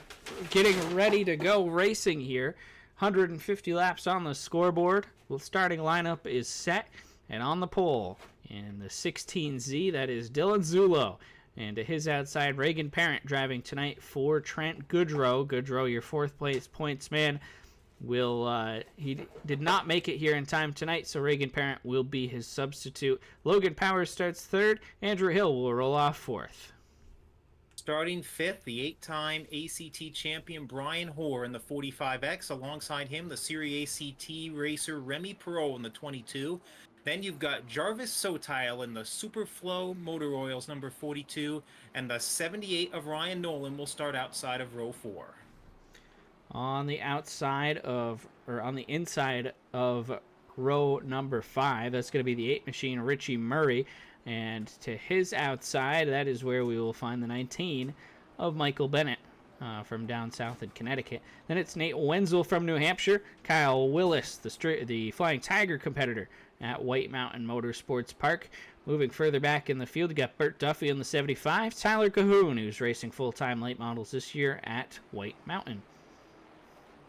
getting ready to go racing here. 150 laps on the scoreboard. The starting lineup is set and on the pole. In the 16Z, that is Dylan Zulo. And to his outside, Reagan Parent driving tonight for Trent Goodrow. Goodrow, your 4th place points man, he did not make it here in time tonight, so Reagan Parent will be his substitute. Logan Powers starts 3rd. Andrew Hill will roll off 4th. Starting 5th, the 8-time ACT champion Brian Hoare in the 45X. Alongside him, the Series ACT racer Remy Perot in the 22. Then you've got Jarvis Sotile in the Superflow Motor Oils number 42, and the 78 of Ryan Nolan will start outside of row 4. On the inside of row number 5, that's going to be the 8 machine Richie Murray. And to his outside, that is where we will find the 19 of Michael Bennett from down south in Connecticut. Then it's Nate Wenzel from New Hampshire, Kyle Willis, the Flying Tiger competitor at White Mountain Motorsports Park. Moving further back in the field, you got Bert Duffy in the 75, Tyler Cahoon, who's racing full-time late models this year at White Mountain.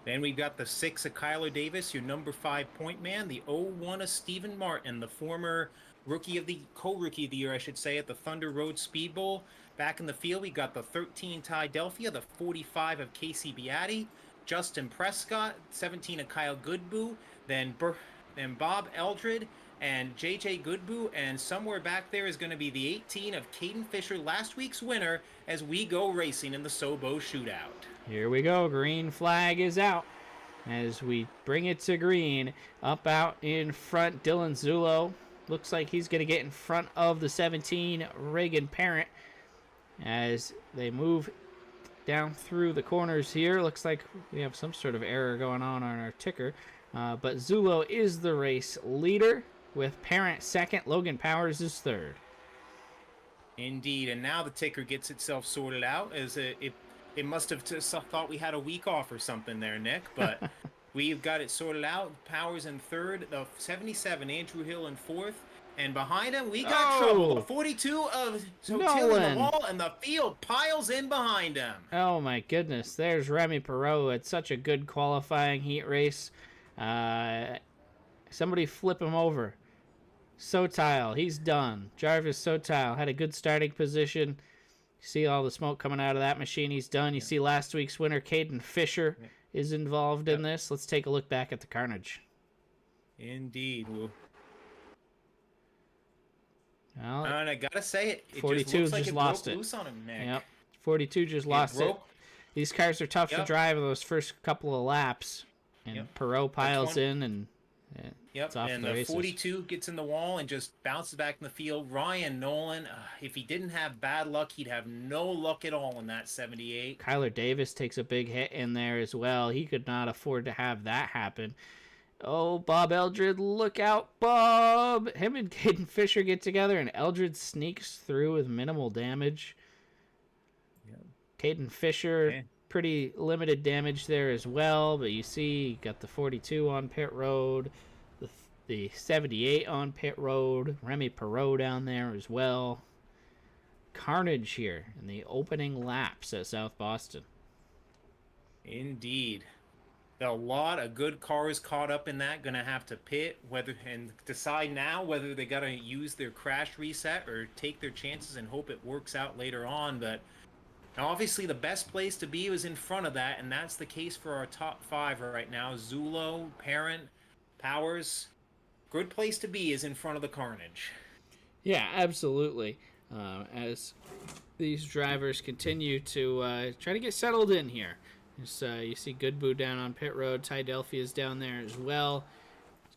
Then we've got the 6 of Kyler Davis, your number 5 point man, the 01 of Stephen Martin, the former co-rookie of the year, I should say, at the Thunder Road Speed Bowl. Back in the field, we got the 13 Ty Delphia, the 45 of Casey Beatty, Justin Prescott, 17 of Kyle Goodboe, then Bob Eldred, and JJ Goodboe, and somewhere back there is going to be the 18 of Caden Fisher, last week's winner, as we go racing in the SoBo Shootout. Here we go. Green flag is out as we bring it to green. Up out in front, Dylan Zulo. Looks like he's going to get in front of the 17, Reagan Parent, as they move down through the corners here. Looks like we have some sort of error going on our ticker. But Zulo is the race leader, with Parent second. Logan Powers is third. Indeed, and now the ticker gets itself sorted out, as it must have thought we had a week off or something there, Nick, but we've got it sorted out. Powers in third, the 77, Andrew Hill in fourth, and behind him we got trouble. The 42 of Sotil in the wall, and the field piles in behind him. Oh my goodness, there's Remy Perot, who had such a good qualifying heat race. Somebody flip him over. Sotile, he's done. Jarvis Sotile had a good starting position. See all the smoke coming out of that machine. He's done. You see last week's winner, Caden Fisher, is involved in this. Let's take a look back at the carnage. Indeed. Well, and I gotta say it. 42 just lost broke it. Loose on him, Nick. Yep. 42 just lost it. These cars are tough to drive in those first couple of laps. And Perot piles in and it's off and the races. 42 gets in the wall and just bounces back in the field. Ryan Nolan, if he didn't have bad luck, he'd have no luck at all in that 78. Kyler Davis takes a big hit in there as well. He could not afford to have that happen. Oh, Bob Eldred, look out, Bob! Him and Caden Fisher get together, and Eldred sneaks through with minimal damage. Caden Fisher, pretty limited damage there as well, but you see, you got the 42 on pit road, the 78 on pit road, Remy Perot down there as well. Carnage here in the opening laps at South Boston. Indeed. A lot of good cars caught up in that, gonna have to pit and decide now whether they gotta use their crash reset or take their chances and hope it works out later on. But obviously the best place to be was in front of that, and that's the case for our top 5 right now. Zulo, Parent, Powers. Good place to be is in front of the carnage. Yeah, absolutely. As these drivers continue to try to get settled in here. You see Goodboe down on pit road. Ty Delphi is down there as well.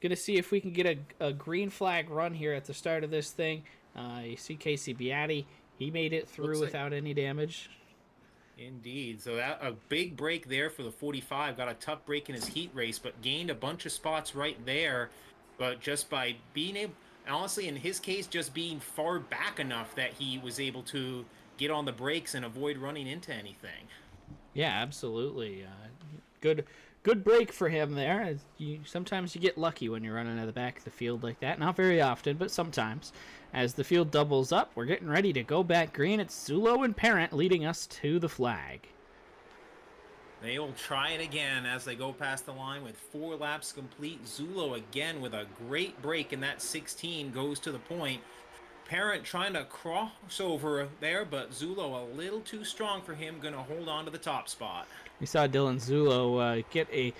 Going to see if we can get a green flag run here at the start of this thing. You see Casey Beatty. He made it through without any damage. Indeed. So that a big break there for the 45. Got a tough break in his heat race, but gained a bunch of spots right there. But just by being able, honestly, in his case, just being far back enough that he was able to get on the brakes and avoid running into anything. Yeah, absolutely. Good break for him there. Sometimes you get lucky when you're running at the back of the field like that. Not very often, but sometimes. As the field doubles up, we're getting ready to go back green. It's Zulo and Parent leading us to the flag. They will try it again as they go past the line with 4 laps complete. Zulo again with a great break in that 16 goes to the point. Parent trying to cross over there, but Zulo a little too strong for him, going to hold on to the top spot. We saw Dylan Zulo get a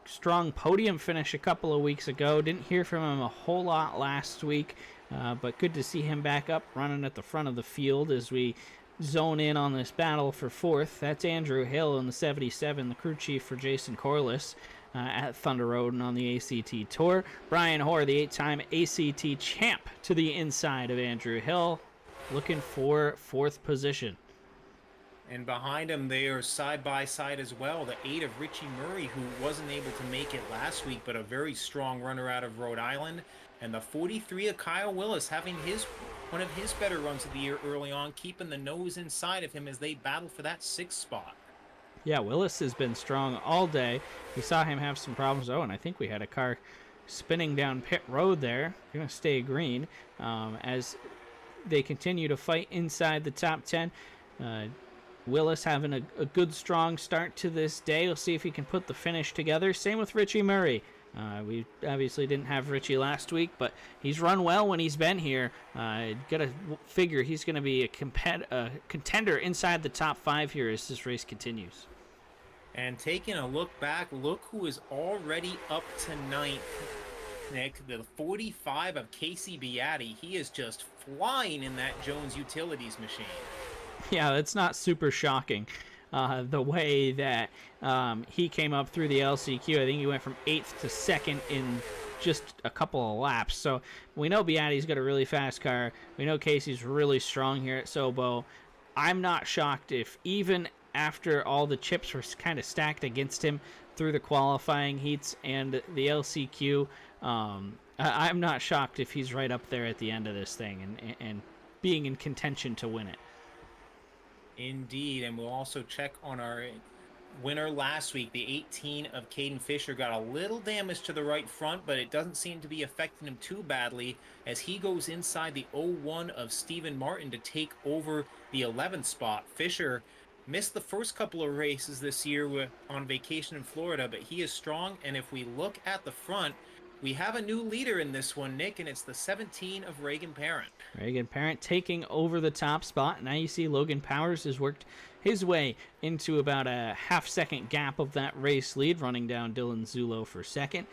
strong podium finish a couple of weeks ago. Didn't hear from him a whole lot last week, but good to see him back up running at the front of the field as we zone in on this battle for 4th. That's Andrew Hill in the 77, the crew chief for Jason Corliss at Thunder Road and on the ACT Tour. Brian Hoare, the 8-time ACT champ, to the inside of Andrew Hill, looking for 4th position. And behind him, they are side by side as well. The 8 of Richie Murray, who wasn't able to make it last week, but a very strong runner out of Rhode Island. And the 43 of Kyle Willis having his one of his better runs of the year early on, keeping the nose inside of him as they battle for that 6th spot. Yeah, Willis has been strong all day. We saw him have some problems. Oh, and I think we had a car spinning down pit road there. Going to stay green as they continue to fight inside the top 10. Willis having a good, strong start to this day. We'll see if he can put the finish together. Same with Richie Murray. We obviously didn't have Richie last week, but he's run well when he's been here. Gotta figure he's going to be a contender inside the top 5 here as this race continues. And taking a look back, look who is already up to 9th. Nick, the 45 of Casey Beatty. He is just flying in that Jones Utilities machine. Yeah, that's not super shocking. The way that he came up through the LCQ, I think he went from 8th to 2nd in just a couple of laps. So we know Beatty's got a really fast car. We know Casey's really strong here at SoBo. I'm not shocked if even after all the chips were kind of stacked against him through the qualifying heats and the LCQ, I'm not shocked if he's right up there at the end of this thing and being in contention to win it. Indeed, and we'll also check on our winner last week. The 18 of Caden Fisher got a little damage to the right front, but it doesn't seem to be affecting him too badly as he goes inside the 01 of Stephen Martin to take over the 11th spot. Fisher missed the first couple of races this year on vacation in Florida, but he is strong, and if we look at the front, we have a new leader in this one, Nick, and it's the 17 of Reagan Parent. Reagan Parent taking over the top spot. Now you see Logan Powers has worked his way into about a half-second gap of that race lead, running down Dylan Zulo for 2nd.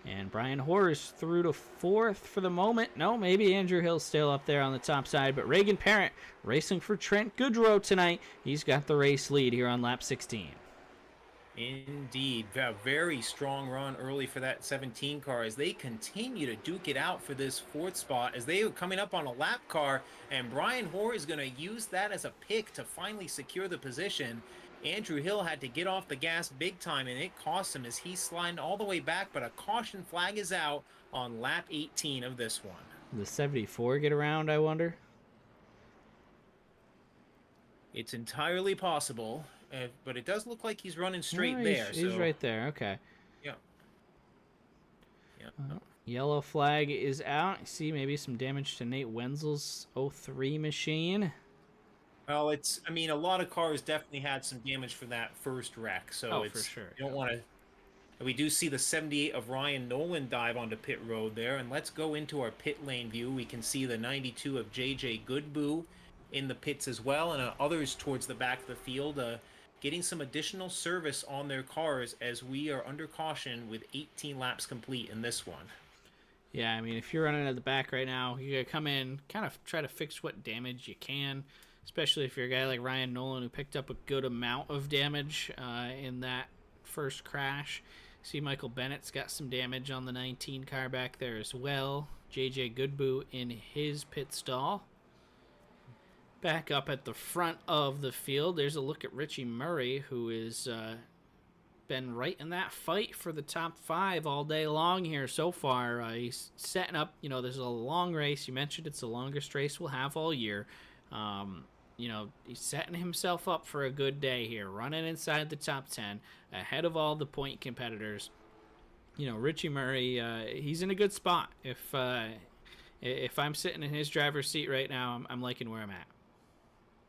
And Brian Horace through to 4th for the moment. No, maybe Andrew Hill's still up there on the top side, but Reagan Parent racing for Trent Goodrow tonight. He's got the race lead here on lap 16. Indeed, a very strong run early for that 17 car as they continue to duke it out for this 4th spot as they are coming up on a lap car, and Brian Hoare is going to use that as a pick to finally secure the position. Andrew Hill had to get off the gas big time, and it cost him as he's sliding all the way back, but a caution flag is out on lap 18 of this one. The 74 get around, I wonder? It's entirely possible. But it does look like he's running straight No, there. He's right there. Okay. Yeah. Yeah. Yellow flag is out. I see maybe some damage to Nate Wenzel's 03 machine. Well, I mean, a lot of cars definitely had some damage for that first wreck. So for sure. You don't want to. We do see the 78 of Ryan Nolan dive onto pit road there. And let's go into our pit lane view. We can see the 92 of JJ Goodboo in the pits as well. And others towards the back of the field. Getting some additional service on their cars as we are under caution with 18 laps complete in this one. Yeah, I mean, if you're running at the back right now, you gotta come in, kind of try to fix what damage you can, especially if you're a guy like Ryan Nolan who picked up a good amount of damage in that first crash. See Michael Bennett's got some damage on the 19 car back there as well. JJ Goodboo in his pit stall. Back up at the front of the field, there's a look at Richie Murray, who has been right in that fight for the top 5 all day long here so far. He's setting up, there's a long race. You mentioned it's the longest race we'll have all year. He's setting himself up for a good day here, running inside the top 10, ahead of all the point competitors. Richie Murray, he's in a good spot. If I'm sitting in his driver's seat right now, I'm liking where I'm at.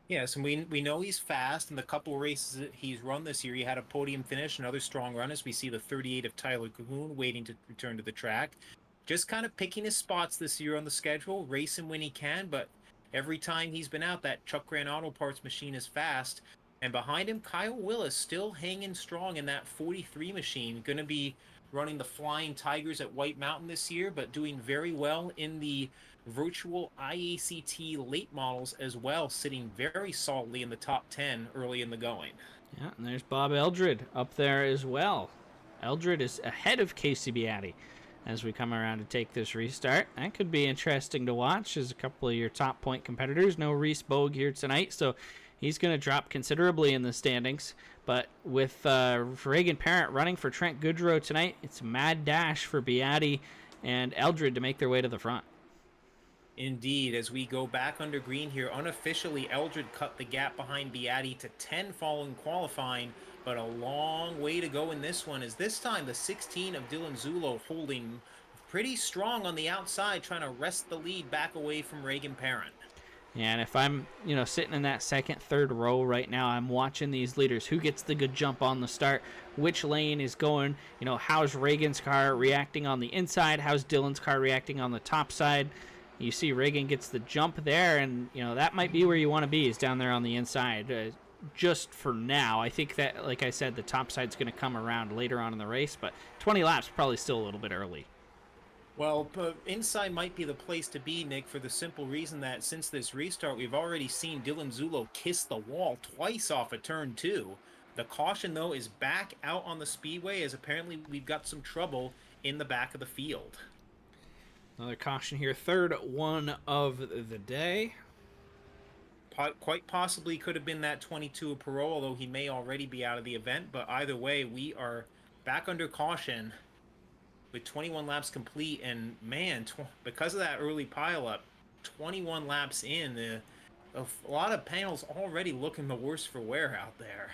Yes, and we know he's fast. In the couple of races that he's run this year, he had a podium finish, another strong run as we see the 38 of Tyler Cahoon waiting to return to the track. Just kind of picking his spots this year on the schedule, racing when he can, but every time he's been out, that Chuck Grant Auto Parts machine is fast. And behind him, Kyle Willis still hanging strong in that 43 machine, going to be running the Flying Tigers at White Mountain this year, but doing very well in the virtual iACT late models as well, sitting very solidly in the top 10 early in the going. Yeah, and there's Bob Eldred up there as well. Eldred is ahead of Casey Beatty as we come around to take this restart. That could be interesting to watch as a couple of your top point competitors. No Reese Bogue here tonight, so he's going to drop considerably in the standings. But with Reagan Parent running for Trent Goodrow tonight, it's a mad dash for Beatty and Eldred to make their way to the front. Indeed, as we go back under green here, unofficially Eldred cut the gap behind Beatty to 10 following qualifying, but a long way to go in this one, as this time the 16 of Dylan Zulo holding pretty strong on the outside, trying to wrest the lead back away from Reagan Parent. Yeah, and if I'm, sitting in that second, third row right now, I'm watching these leaders. Who gets the good jump on the start? Which lane is going? How's Reagan's car reacting on the inside? How's Dylan's car reacting on the top side? You see Reagan gets the jump there, and, that might be where you want to be, is down there on the inside. Just for now. I think that, like I said, the top side's going to come around later on in the race, but 20 laps probably still a little bit early. Well, inside might be the place to be, Nick, for the simple reason that since this restart, we've already seen Dylan Zulo kiss the wall twice off of turn 2. The caution, though, is back out on the speedway, as apparently we've got some trouble in the back of the field. Another caution here, third one of the day. Quite possibly could have been that 22 of Perot, although he may already be out of the event. But either way, we are back under caution with 21 laps complete. And man, because of that early pileup, 21 laps in, a lot of panels already looking the worse for wear out there.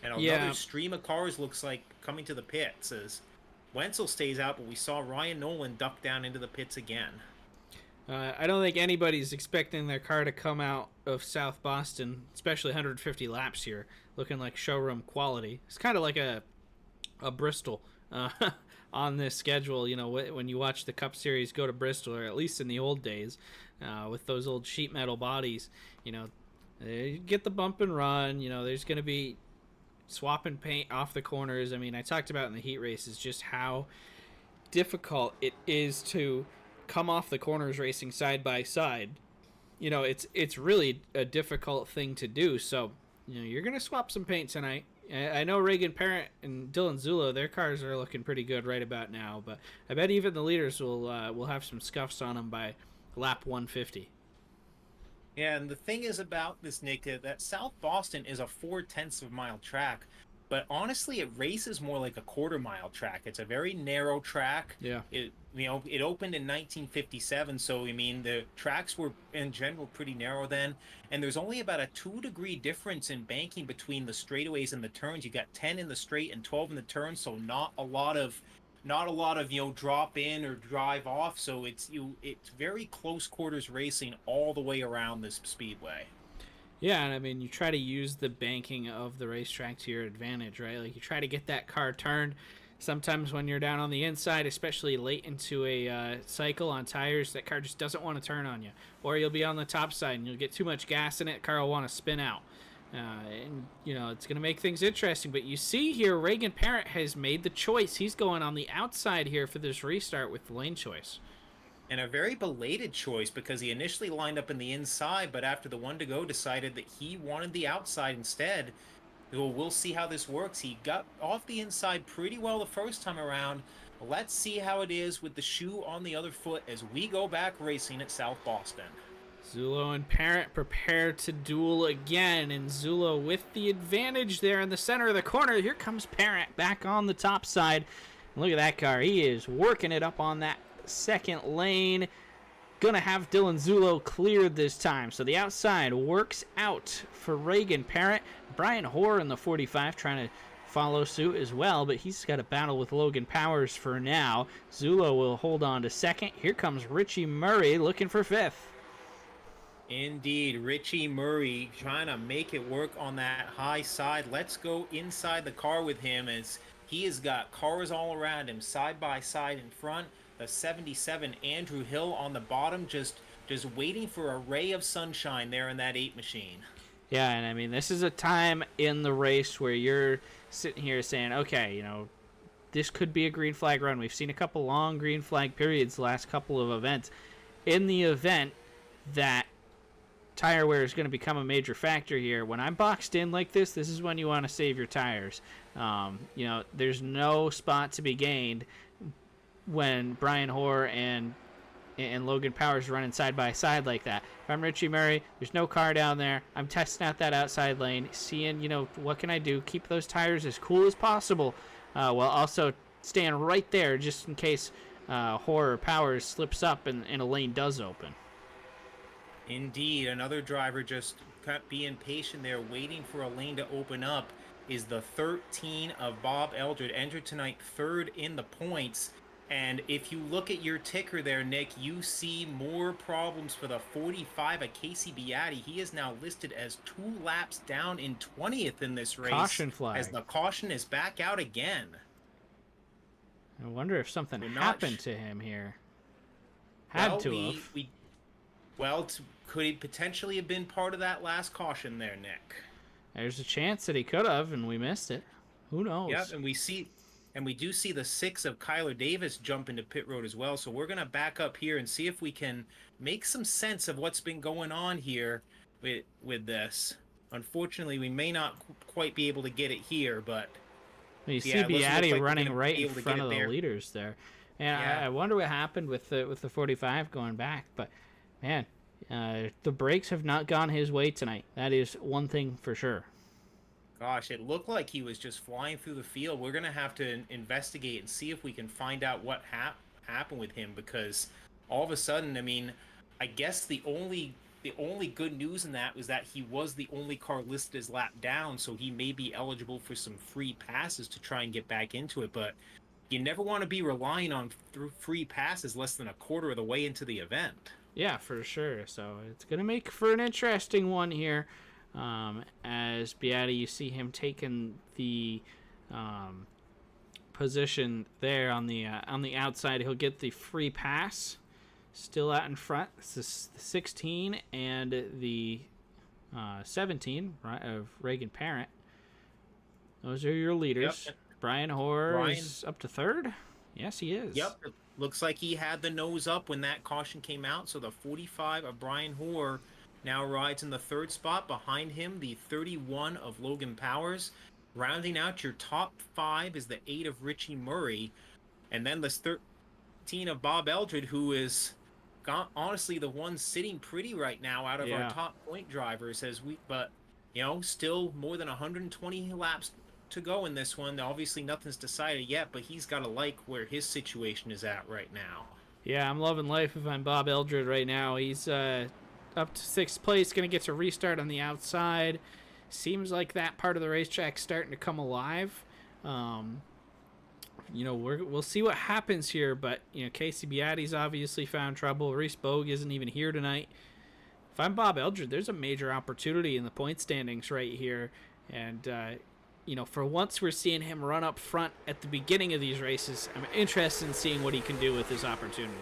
And another stream of cars looks like coming to the pits as Wenzel stays out, but we saw Ryan Nolan duck down into the pits again. I don't think anybody's expecting their car to come out of South Boston, especially 150 laps here, looking like showroom quality. It's kind of like a Bristol on this schedule. When you watch the Cup Series go to Bristol, or at least in the old days, with those old sheet metal bodies, you get the bump and run. There's going to be swapping paint off the corners. I mean, I talked about in the heat races just how difficult it is to come off the corners racing side by side. It's really a difficult thing to do. So, you're going to swap some paint tonight. I know Reagan Parent and Dylan Zulo, their cars are looking pretty good right about now, but I bet even the leaders will have some scuffs on them by lap 150. Yeah, and the thing is about this, Nick, that South Boston is a 0.4 of a mile track, but honestly, it races more like a quarter-mile track. It's a very narrow track. Yeah. It opened in 1957, so the tracks were in general pretty narrow then, and there's only about a 2-degree difference in banking between the straightaways and the turns. You got 10 in the straight and 12 in the turn, so not a lot of drop in or drive off. So it's very close quarters racing all the way around this speedway. Yeah, and you try to use the banking of the racetrack to your advantage, right? Like, you try to get that car turned. Sometimes when you're down on the inside, especially late into a cycle on tires, that car just doesn't want to turn on you. Or you'll be on the top side and you'll get too much gas in it, car will want to spin out. And it's going to make things interesting. But you see here, Reagan Parent has made the choice. He's going on the outside here for this restart with the lane choice. And a very belated choice, because he initially lined up in the inside, but after the one to go decided that he wanted the outside instead. Well, we'll see how this works. He got off the inside pretty well the first time around. Let's see how it is with the shoe on the other foot as we go back racing at South Boston. Zulo and Parent prepare to duel again, and Zulo with the advantage there in the center of the corner. Here comes Parent back on the top side. Look at that car. He is working it up on that second lane. Gonna have Dylan Zulo cleared this time. So the outside works out for Reagan Parent. Brian Hoare in the 45 trying to follow suit as well, but he's got a battle with Logan Powers for now. Zulo will hold on to second. Here comes Richie Murray looking for fifth. Indeed, Richie Murray trying to make it work on that high side. Let's go inside the car with him, as he has got cars all around him, side by side in front. The 77 Andrew Hill on the bottom, just waiting for a ray of sunshine there in that 8 machine. Yeah, and this is a time in the race where you're sitting here saying, okay, this could be a green flag run. We've seen a couple long green flag periods the last couple of events. In the event that tire wear is going to become a major factor here, when I'm boxed in like this is when you want to save your tires. There's no spot to be gained when Brian Hoare and Logan Powers running side by side like that. If I'm Richie Murray, there's no car down there. I'm testing out that outside lane, seeing, what can I do? Keep those tires as cool as possible, while also staying right there just in case Hoare or Powers slips up and a lane does open. Indeed, another driver just kept being patient there, waiting for a lane to open up. Is the 13 of Bob Eldred, entered tonight third in the points. And if you look at your ticker there, Nick, you see more problems for the 45 of Casey Beatty. He is now listed as 2 laps down in 20th in this race. Caution flag. As the caution is back out again. I wonder if something happened to him here. Could he potentially have been part of that last caution there, Nick? There's a chance that he could have, and we missed it. Who knows? Yep, and we do see the 6 of Kyler Davis jump into pit road as well. So we're gonna back up here and see if we can make some sense of what's been going on here with this. Unfortunately, we may not quite be able to get it here, but you see Beatty running right in front of the leaders there. And yeah. I wonder what happened with the 45 going back. But man, the brakes have not gone his way tonight. That is one thing for sure. Gosh, it looked like he was just flying through the field. We're going to have to investigate and see if we can find out what happened with him, because all of a sudden, I mean, I guess the only good news in that was that he was the only car listed as lap down, so he may be eligible for some free passes to try and get back into it. But you never want to be relying on free passes less than a quarter of the way into the event. Yeah, for sure. So it's going to make for an interesting one here. As Beatty, you see him taking the position there on the outside. He'll get the free pass. Still out in front. This is the 16 and the 17 right, of Reagan Parent. Those are your leaders. Yep. Brian Hoare is up to third. Yes, he is. Yep. It looks like he had the nose up when that caution came out. So the 45 of Brian Hoare now rides in the third spot. Behind him, the 31 of Logan Powers. Rounding out your top 5 is the 8 of Richie Murray. And then the 13 of Bob Eldred, who is honestly the one sitting pretty right now out of our top point drivers. But still more than 120 laps to go in this one. Obviously nothing's decided yet, but he's got to like where his situation is at right now. Yeah, I'm loving life if I'm Bob Eldred right now. He's up to 6th place, going to get to restart on the outside. Seems like that part of the racetrack's starting to come alive. We'll see what happens here, but Casey Beatty's obviously found trouble. Reese Bogue isn't even here tonight. If I'm Bob Eldred, there's a major opportunity in the point standings right here, and for once we're seeing him run up front at the beginning of these races. I'm interested in seeing what he can do with this opportunity.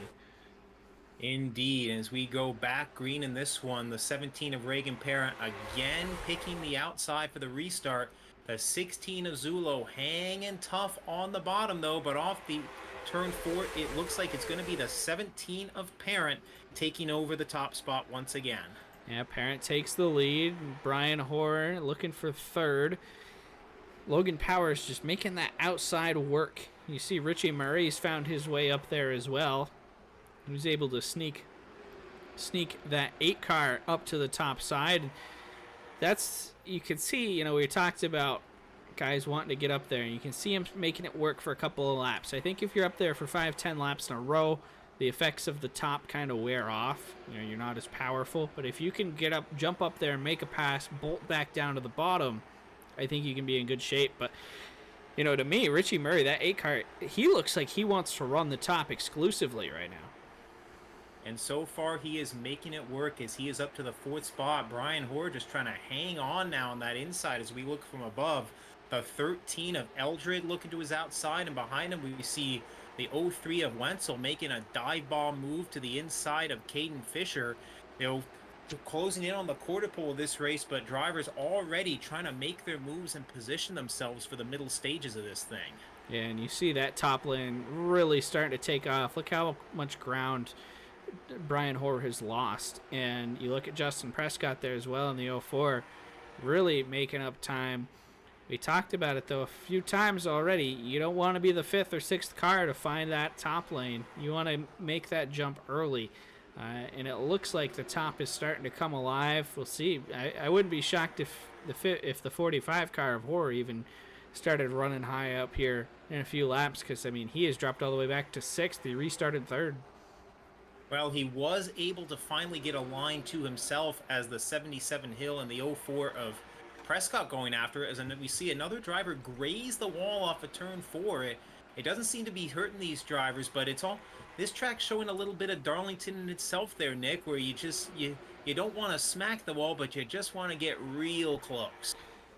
Indeed. As we go back green in this one, the 17 of Reagan Parent again picking the outside for the restart. The 16 of Zulo hanging tough on the bottom though, but off the turn 4, it looks like it's going to be the 17 of Parent taking over the top spot once again. Yeah, Parent takes the lead. Brian Hoare looking for third. Logan Powers just making that outside work. You see Richie Murray's found his way up there as well. He was able to sneak that 8 car up to the top side. That's, you can see, we talked about guys wanting to get up there, and you can see him making it work for a couple of laps. I think if you're up there for 5-10 laps in a row, the effects of the top kind of wear off. You're not as powerful, but if you can jump up there and make a pass, bolt back down to the bottom, I think you can be in good shape. But to me, Richie Murray, that 8 car, he looks like he wants to run the top exclusively right now. And so far, he is making it work as he is up to the 4th spot. Brian Hoare just trying to hang on now on that inside as we look from above. The 13 of Eldred looking to his outside, and behind him we see the 03 of Wenzel making a dive ball move to the inside of Caden Fisher. Closing in on the quarter pole of this race, but drivers already trying to make their moves and position themselves for the middle stages of this thing. Yeah, and you see that top lane really starting to take off. Look how much ground Brian Hoare has lost. And you look at Justin Prescott there as well in the 04, really making up time. We talked about it, though, a few times already. You don't want to be the 5th or 6th car to find that top lane. You want to make that jump early. And it looks like the top is starting to come alive. We'll see. I wouldn't be shocked if the 45 car of Hoare even started running high up here in a few laps, because, he has dropped all the way back to 6th. He restarted 3rd. Well, he was able to finally get a line to himself as the 77 Hill and the 04 of Prescott going after it. As we see another driver graze the wall off of turn 4. It doesn't seem to be hurting these drivers, but it's all this track's showing a little bit of Darlington in itself there, Nick, where you don't want to smack the wall, but you just want to get real close.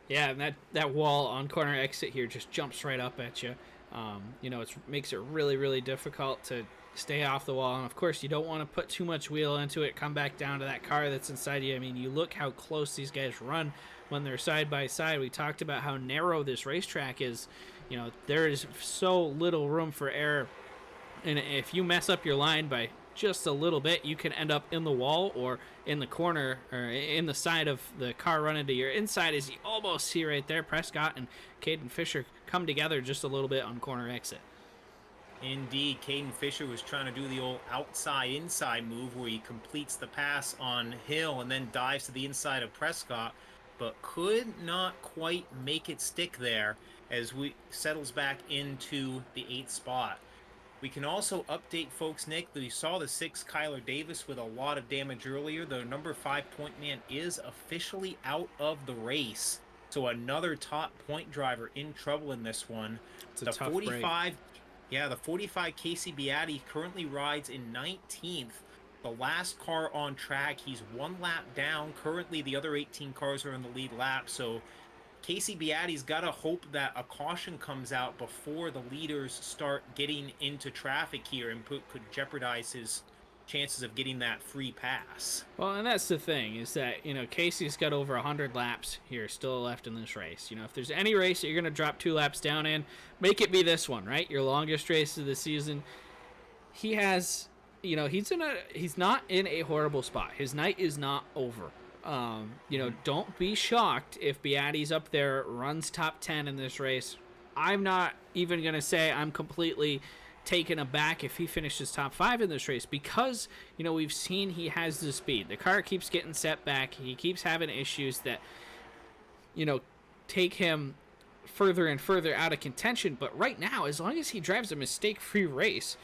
Yeah, and that wall on corner exit here just jumps right up at you. It makes it really, really difficult to stay off the wall. And of course, you don't want to put too much wheel into it, come back down to that car that's inside you. I mean, you look how close these guys run when they're side by side. We talked about how narrow this racetrack is. There is so little room for error. And if you mess up your line by just a little bit, you can end up in the wall or in the corner or in the side of the car running to your inside, as you almost see right there. Prescott and Caden Fisher come together just a little bit on corner exit. Indeed, Caden Fisher was trying to do the old outside-inside move where he completes the pass on Hill and then dives to the inside of Prescott, but could not quite make it stick there as we settles back into the 8th spot. We can also update folks, Nick, that we saw the 6 Kyler Davis with a lot of damage earlier. The number 5 point man is officially out of the race. So another top point driver in trouble in this one. It's a tough break. The 45 Casey Beatty currently rides in 19th. The last car on track, he's 1 lap down. Currently, the other 18 cars are in the lead lap. So Casey Beatty's got to hope that a caution comes out before the leaders start getting into traffic here and could jeopardize his chances of getting that free pass. Well, and that's the thing, is that, Casey's got over 100 laps here still left in this race. If there's any race that you're going to drop 2 laps down in, make it be this one, right? Your longest race of the season. He has, he's not in a horrible spot. His night is not over. Don't be shocked if Beatty's up there, runs top 10 in this race. I'm not even going to say I'm completely taken aback if he finishes top 5 in this race, because, we've seen he has the speed. The car keeps getting set back. He keeps having issues that, take him further and further out of contention. But right now, as long as he drives a mistake-free race,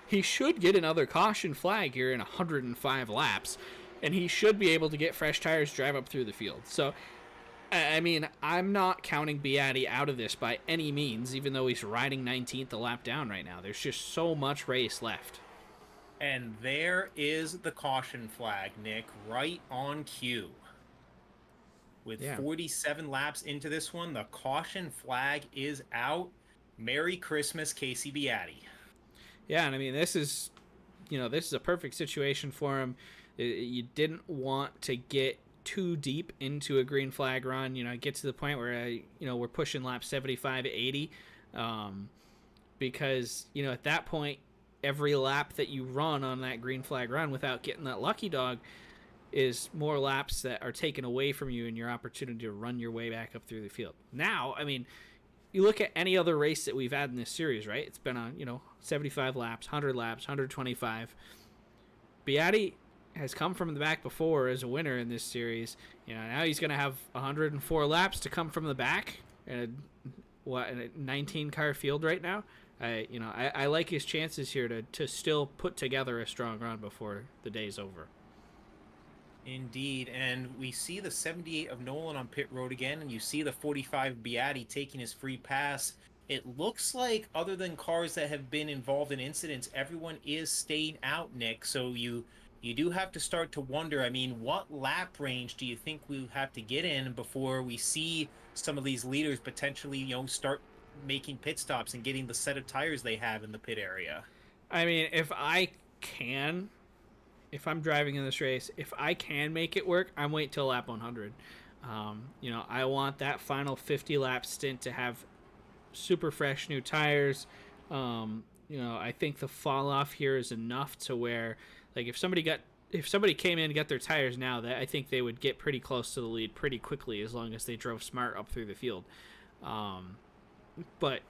he should get another caution flag here in 105 laps. And he should be able to get fresh tires, drive up through the field. So, I mean, I'm not counting Beatty out of this by any means, even though he's riding 19th a lap down right now. There's just so much race left. And there is the caution flag, Nick, right on cue. With 47 laps into this one, the caution flag is out. Merry Christmas, Casey Beatty. Yeah, and I mean, this is a perfect situation for him. You didn't want to get too deep into a green flag run, get to the point where, we're pushing laps 75, 80, because, at that point, every lap that you run on that green flag run without getting that lucky dog is more laps that are taken away from you and your opportunity to run your way back up through the field. Now, I mean, you look at any other race that we've had in this series, right? It's been on, 75 laps, 100 laps, 125. Beatty has come from the back before as a winner in this series. Now he's going to have 104 laps to come from the back in a 19 car field right now. I like his chances here to still put together a strong run before the day's over. Indeed, and we see the 78 of Nolan on pit road again, and you see the 45 Beatty taking his free pass. It looks like, other than cars that have been involved in incidents, everyone is staying out, Nick. So you do have to start to wonder, I mean, what lap range do you think we have to get in before we see some of these leaders potentially, start making pit stops and getting the set of tires they have in the pit area? I mean, if I'm driving in this race, if I can make it work, I'm waiting till lap 100. I want that final 50 lap stint to have super fresh new tires. I think the fall off here is enough to where, like, if somebody came in and got their tires now, that I think they would get pretty close to the lead pretty quickly as long as they drove smart up through the field. But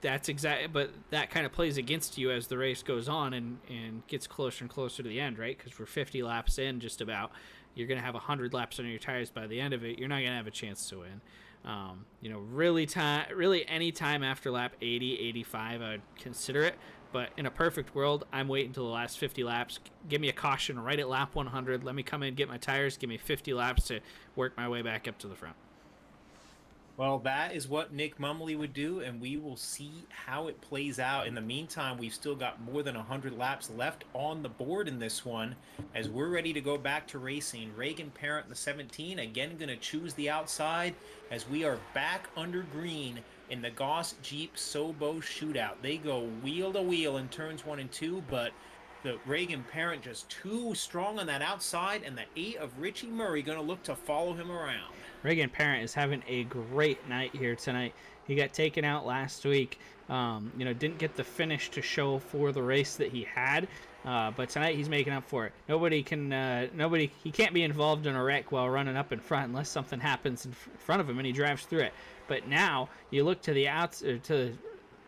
that kind of plays against you as the race goes on and gets closer and closer to the end, right? Because we're 50 laps in, just about. You're going to have 100 laps on your tires by the end of it. You're not going to have a chance to win. Really any time after lap 80, 85, I'd consider it. But in a perfect world, I'm waiting until the last 50 laps. Give me a caution right at lap 100. Let me come in, get my tires. Give me 50 laps to work my way back up to the front. Well, that is what Nick Mumley would do, and we will see how it plays out. In the meantime, we've still got more than 100 laps left on the board in this one, as we're ready to go back to racing. Reagan Parent, the 17, again going to choose the outside, as we are back under green in the Goss Jeep SoBo shootout. They go wheel to wheel in turns 1 and 2, but the Reagan Parent just too strong on that outside, and the 8 of Richie Murray going to look to follow him around. Reagan Parent is having a great night here tonight. He got taken out last week. Didn't get the finish to show for the race that he had, but tonight he's making up for it. He can't be involved in a wreck while running up in front unless something happens in front of him and he drives through it. But now you look to the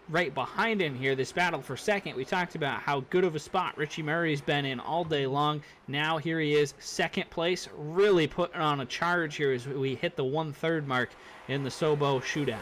right behind him here, this battle for second. We talked about how good of a spot Richie Murray's been in all day long. Now here he is, second place, really putting on a charge here as we hit the 1/3 mark in the SoBo shootout.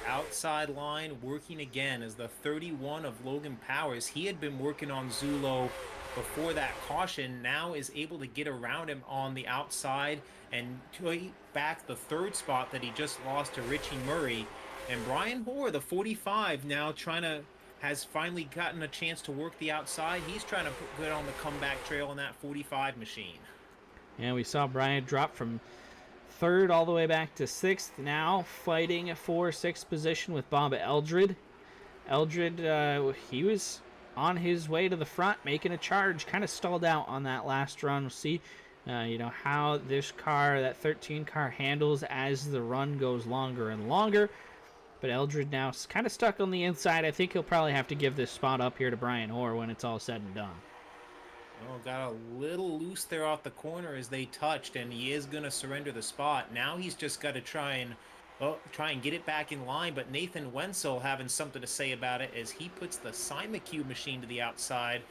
Outside line working again as the 31 of Logan Powers. He had been working on Zulo before that caution, now is able to get around him on the outside and take back the 3rd spot that he just lost to Richie Murray. And Brian Hoare, the 45, now has finally gotten a chance to work the outside. He's trying to put good on the comeback trail in that 45 machine. And we saw Brian drop from 3rd all the way back to 6th, now fighting for 6th position with Bob Eldred. Eldred, he was on his way to the front, making a charge, kind of stalled out on that last run. We'll see how this car, that 13 car, handles as the run goes longer and longer. But Eldred now is kind of stuck on the inside. I think he'll probably have to give this spot up here to Brian Hoare when it's all said and done. Oh, got a little loose there off the corner as they touched, and he is going to surrender the spot. Now he's just got to try and get it back in line. But Nathan Wenzel having something to say about it as he puts the Simacue machine to the outside.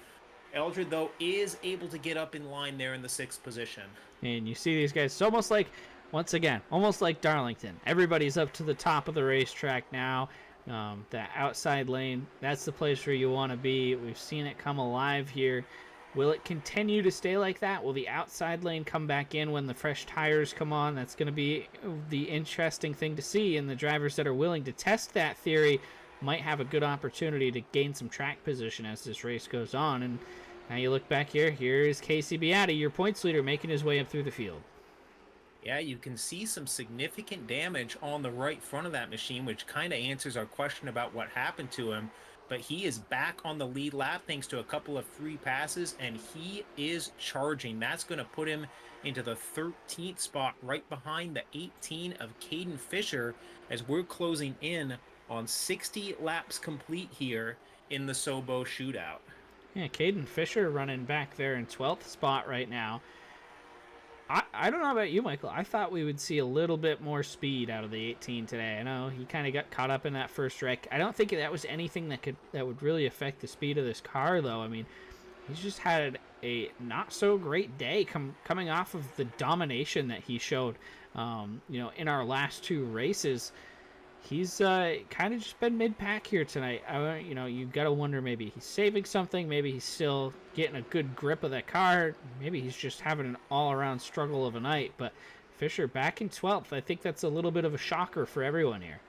Eldred, though, is able to get up in line there in the 6th position. And you see these guys, it's almost like, once again, almost like Darlington. Everybody's up to the top of the racetrack now. That outside lane, that's the place where you want to be. We've seen it come alive here. Will it continue to stay like that? Will the outside lane come back in when the fresh tires come on? That's going to be the interesting thing to see. And the drivers that are willing to test that theory might have a good opportunity to gain some track position as this race goes on. And now you look back here. Here is Casey Beatty, your points leader, making his way up through the field. Yeah, you can see some significant damage on the right front of that machine, which kind of answers our question about what happened to him. But he is back on the lead lap thanks to a couple of free passes, and he is charging. That's going to put him into the 13th spot, right behind the 18 of Caden Fisher, as we're closing in on 60 laps complete here in the SoBo shootout. Yeah, Caden Fisher running back there in 12th spot right now. I don't know about you, Michael. I thought we would see a little bit more speed out of the 18 today. I know he kind of got caught up in that first wreck. I don't think that was anything that would really affect the speed of this car, though. I mean, he's just had a not so great day coming off of the domination that he showed, in our last 2 races. He's kind of just been mid-pack here tonight. You got to wonder, maybe he's saving something. Maybe he's still getting a good grip of that car. Maybe he's just having an all-around struggle of a night. But Fisher back in 12th. I think that's a little bit of a shocker for everyone here.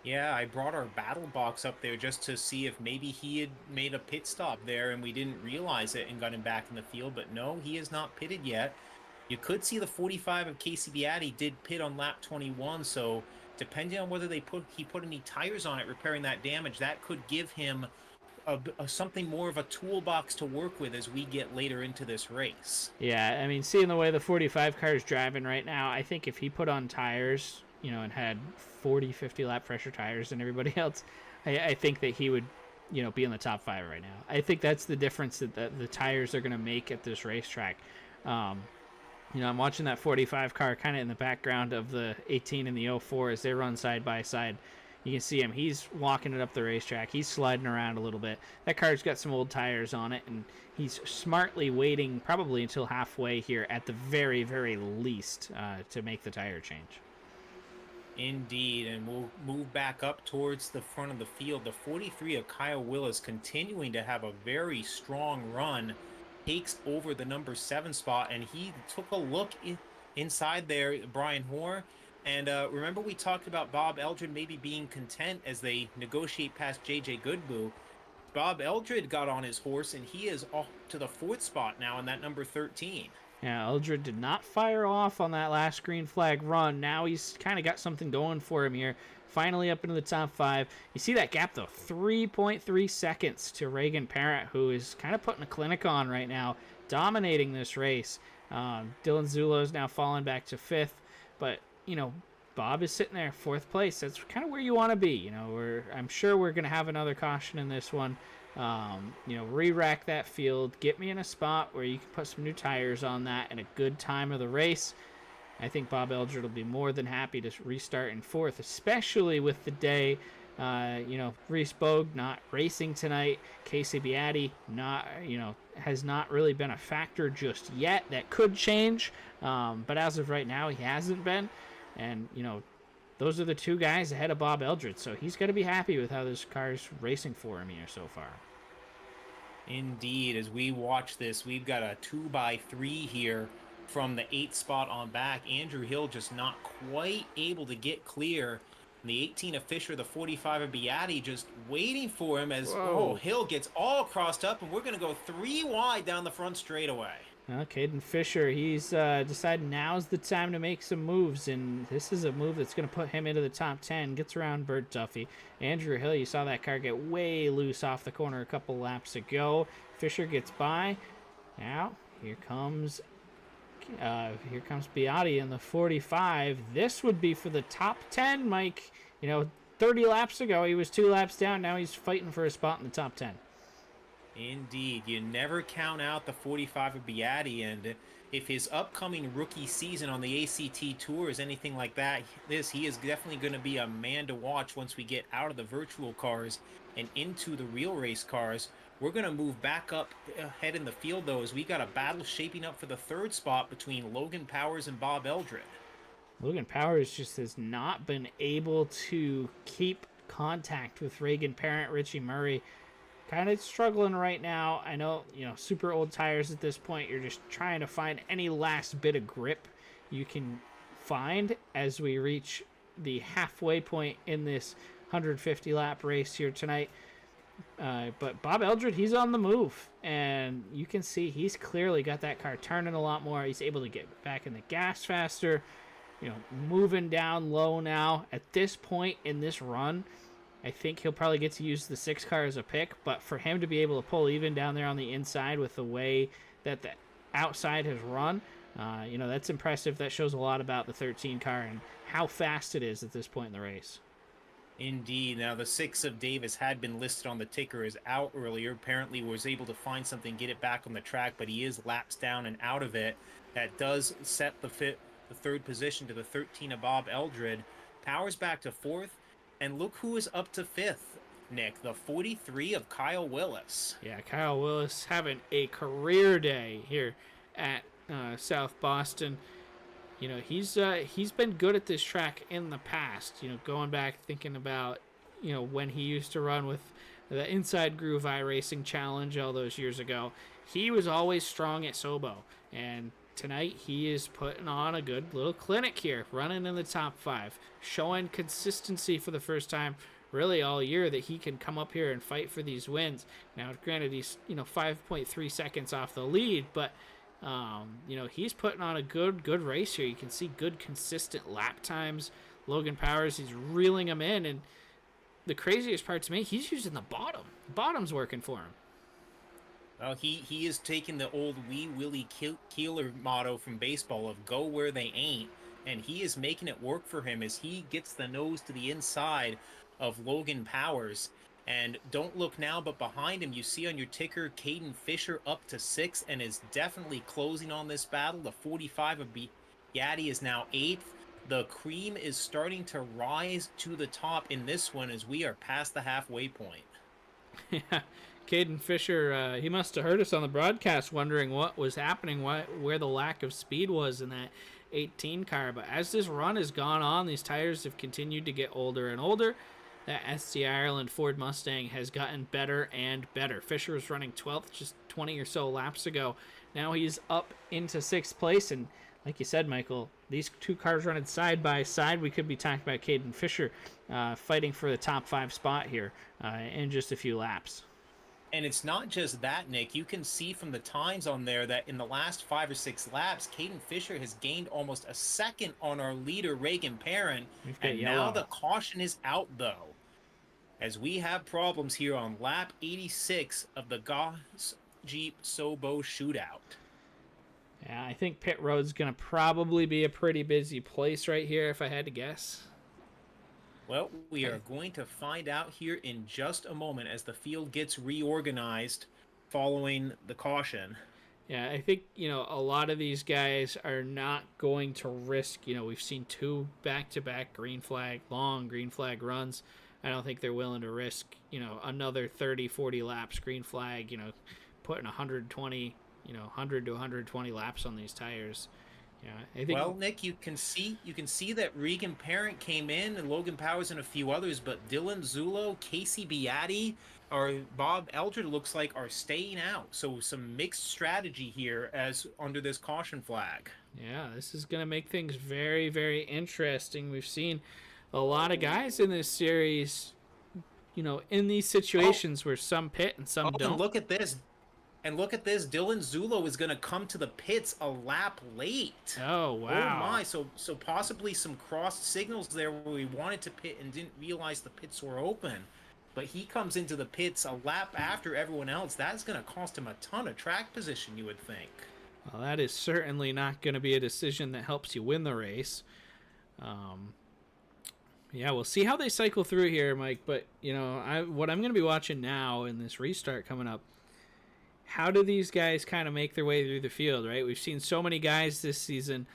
Yeah, I brought our battle box up there just to see if maybe he had made a pit stop there and we didn't realize it and got him back in the field. But no, he is not pitted yet. You could see the 45 of Casey Beatty did pit on lap 21, so depending on whether he put any tires on it repairing that damage, that could give him something more of a toolbox to work with as we get later into this race. Yeah, I mean, seeing the way the 45 car is driving right now, I think if he put on tires, and had 40, 50 lap fresher tires than everybody else, I think that he would, be in the top 5 right now. I think that's the difference that the tires are going to make at this racetrack. I'm watching that 45 car kind of in the background of the 18 and the 04 as they run side by side. You can see him. He's walking it up the racetrack. He's sliding around a little bit. That car's got some old tires on it, and he's smartly waiting probably until halfway here at the very, very least to make the tire change. Indeed, and we'll move back up towards the front of the field. The 43 of Kyle Willis continuing to have a very strong run, takes over the number 7 spot, and he took a look inside there, Brian Hoare. And remember, we talked about Bob Eldred maybe being content as they negotiate past JJ Goodboe. Bob Eldred got on his horse, and he is off to the 4th spot now in that number 13. Yeah, Eldred did not fire off on that last green flag run. Now he's kind of got something going for him here. Finally up into the top 5. You see that gap, though. 3.3 seconds to Reagan Parent, who is kind of putting a clinic on right now, dominating this race. Dylan Zulo's now falling back to 5th. But, Bob is sitting there, 4th place. That's kind of where you want to be. I'm sure we're going to have another caution in this one. Re-rack that field, get me in a spot where you can put some new tires on that and a good time of the race. I think Bob Eldred will be more than happy to restart in 4th, especially with the day, Reese Bogue not racing tonight. Casey Beatty has not really been a factor just yet. That could change, but as of right now, he hasn't been. And, those are the 2 guys ahead of Bob Eldred, so he's got to be happy with how this car's racing for him here so far. Indeed, as we watch this, we've got a 2x3 here from the 8th spot on back. Andrew Hill just not quite able to get clear. And the 18 of Fisher, the 45 of Beatty just waiting for him as Hill gets all crossed up, and we're going to go 3 wide down the front straightaway. Well, Caden Fisher, he's decided now's the time to make some moves, and this is a move that's going to put him into the top 10. Gets around Bert Duffy. Andrew Hill, you saw that car get way loose off the corner a couple laps ago. Fisher gets by. Now, here comes Beatty in the 45. This would be for the top 10, Mike. 30 laps ago, he was 2 laps down. Now he's fighting for a spot in the top 10. Indeed, you never count out the 45 of Beatty, and if his upcoming rookie season on the ACT Tour is anything like that, he is definitely going to be a man to watch once we get out of the virtual cars and into the real race cars. We're going to move back up ahead in the field, though, as we got a battle shaping up for the 3rd spot between Logan Powers and Bob Eldred. Logan Powers just has not been able to keep contact with Reagan Parent, Richie Murray. Kind of struggling right now. I know, super old tires at this point. You're just trying to find any last bit of grip you can find as we reach the halfway point in this 150-lap race here tonight. But Bob Eldred, he's on the move. And you can see he's clearly got that car turning a lot more. He's able to get back in the gas faster. Moving down low now. At this point in this run, I think he'll probably get to use the 6 car as a pick, but for him to be able to pull even down there on the inside with the way that the outside has run, that's impressive. That shows a lot about the 13 car and how fast it is at this point in the race. Indeed. Now, the 6 of Davis had been listed on the ticker as out earlier. Apparently was able to find something, get it back on the track, but he is laps down and out of it. That does set the 3rd position to the 13 of Bob Eldred. Powers back to 4th. And look who is up to 5th, Nick, the 43 of Kyle Willis. Yeah, Kyle Willis having a career day here at South Boston. He's been good at this track in the past. Going back thinking about when he used to run with the Inside Groove iRacing Challenge all those years ago. He was always strong at SoBo, and tonight he is putting on a good little clinic here, running in the top 5, showing consistency for the first time really all year that he can come up here and fight for these wins. Now, granted, he's 5.3 seconds off the lead, but he's putting on a good race here. You can see good consistent lap times. Logan Powers, he's reeling him in, and the craziest part to me, he's using the bottom. The bottom's working for him. Well, he is taking the old Wee Willie Keeler motto from baseball of go where they ain't, and he is making it work for him as he gets the nose to the inside of Logan Powers. And don't look now, but behind him, you see on your ticker, Caden Fisher up to 6th and is definitely closing on this battle. The 45 of Beatty is now 8th. The cream is starting to rise to the top in this one as we are past the halfway point. Yeah. Caden Fisher, he must have heard us on the broadcast wondering what was happening, where the lack of speed was in that 18 car. But as this run has gone on, these tires have continued to get older and older. That SC Ireland Ford Mustang has gotten better and better. Fisher was running 12th just 20 or so laps ago. Now he's up into 6th place, and like you said, Michael, these two cars running side by side. We could be talking about Caden Fisher fighting for the top 5 spot here in just a few laps. And it's not just that, Nick. You can see from the times on there that in the last 5 or 6 laps, Caden Fisher has gained almost a second on our leader, Reagan Perrin. And now the caution is out, though, as we have problems here on lap 86 of the Goss Jeep SoBo shootout. Yeah, I think pit road's going to probably be a pretty busy place right here if I had to guess. Well, we are going to find out here in just a moment as the field gets reorganized following the caution. Yeah, I think, a lot of these guys are not going to risk, we've seen 2 back-to-back long green flag runs. I don't think they're willing to risk, another 30, 40 laps green flag, putting 120, 100 to 120 laps on these tires. Yeah, I think. Well, Nick, you can see that Regan Parent came in, and Logan Powers and a few others, but Dylan Zulo, Casey Beatty, or Bob Eldred looks like are staying out. So some mixed strategy here as under this caution flag. Yeah, this is going to make things very, very interesting. We've seen a lot of guys in this series, in these situations where some pit and some don't. And look at this. Dylan Zulo is going to come to the pits a lap late. Oh, wow. Oh, my. So possibly some crossed signals there where we wanted to pit and didn't realize the pits were open. But he comes into the pits a lap after everyone else. That's going to cost him a ton of track position, you would think. Well, that is certainly not going to be a decision that helps you win the race. Yeah, we'll see how they cycle through here, Mike. But, what I'm going to be watching now in this restart coming up, how do these guys kind of make their way through the field, right? We've seen so many guys this season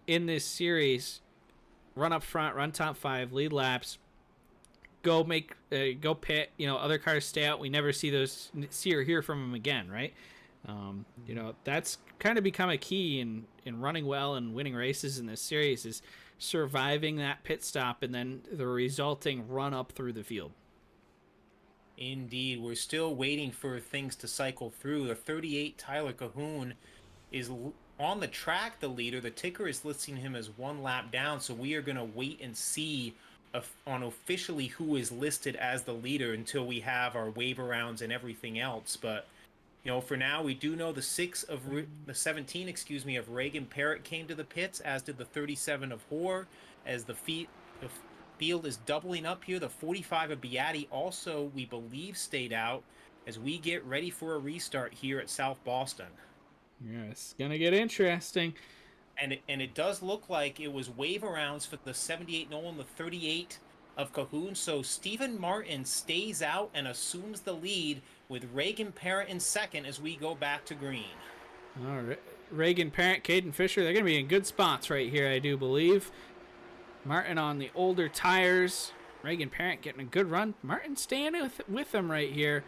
in this series run up front, run top 5, lead laps, go pit, other cars stay out. We never see or hear from them again, right? That's kind of become a key in running well and winning races in this series is surviving that pit stop and then the resulting run up through the field. Indeed, we're still waiting for things to cycle through. The 38 Tyler Cahoon is on the track, the leader. The ticker is listing him as 1 lap down, so we are going to wait and see on officially who is listed as the leader until we have our waiver rounds and everything else. But for now, we do know the 17 of Reagan Parrott came to the pits, as did the 37 of Hoare, as the field is doubling up here. The 45 of Beatty also, we believe, stayed out as we get ready for a restart here at South Boston. Yeah, it's going to get interesting. And it does look like it was wave arounds for the 78 Nolan, the 38 of Cahoon. So Stephen Martin stays out and assumes the lead with Reagan Parent in second as we go back to green. All right. Reagan Parent, Caden Fisher, they're going to be in good spots right here, I do believe. Martin on the older tires. Reagan Parent getting a good run. Martin staying with them right here.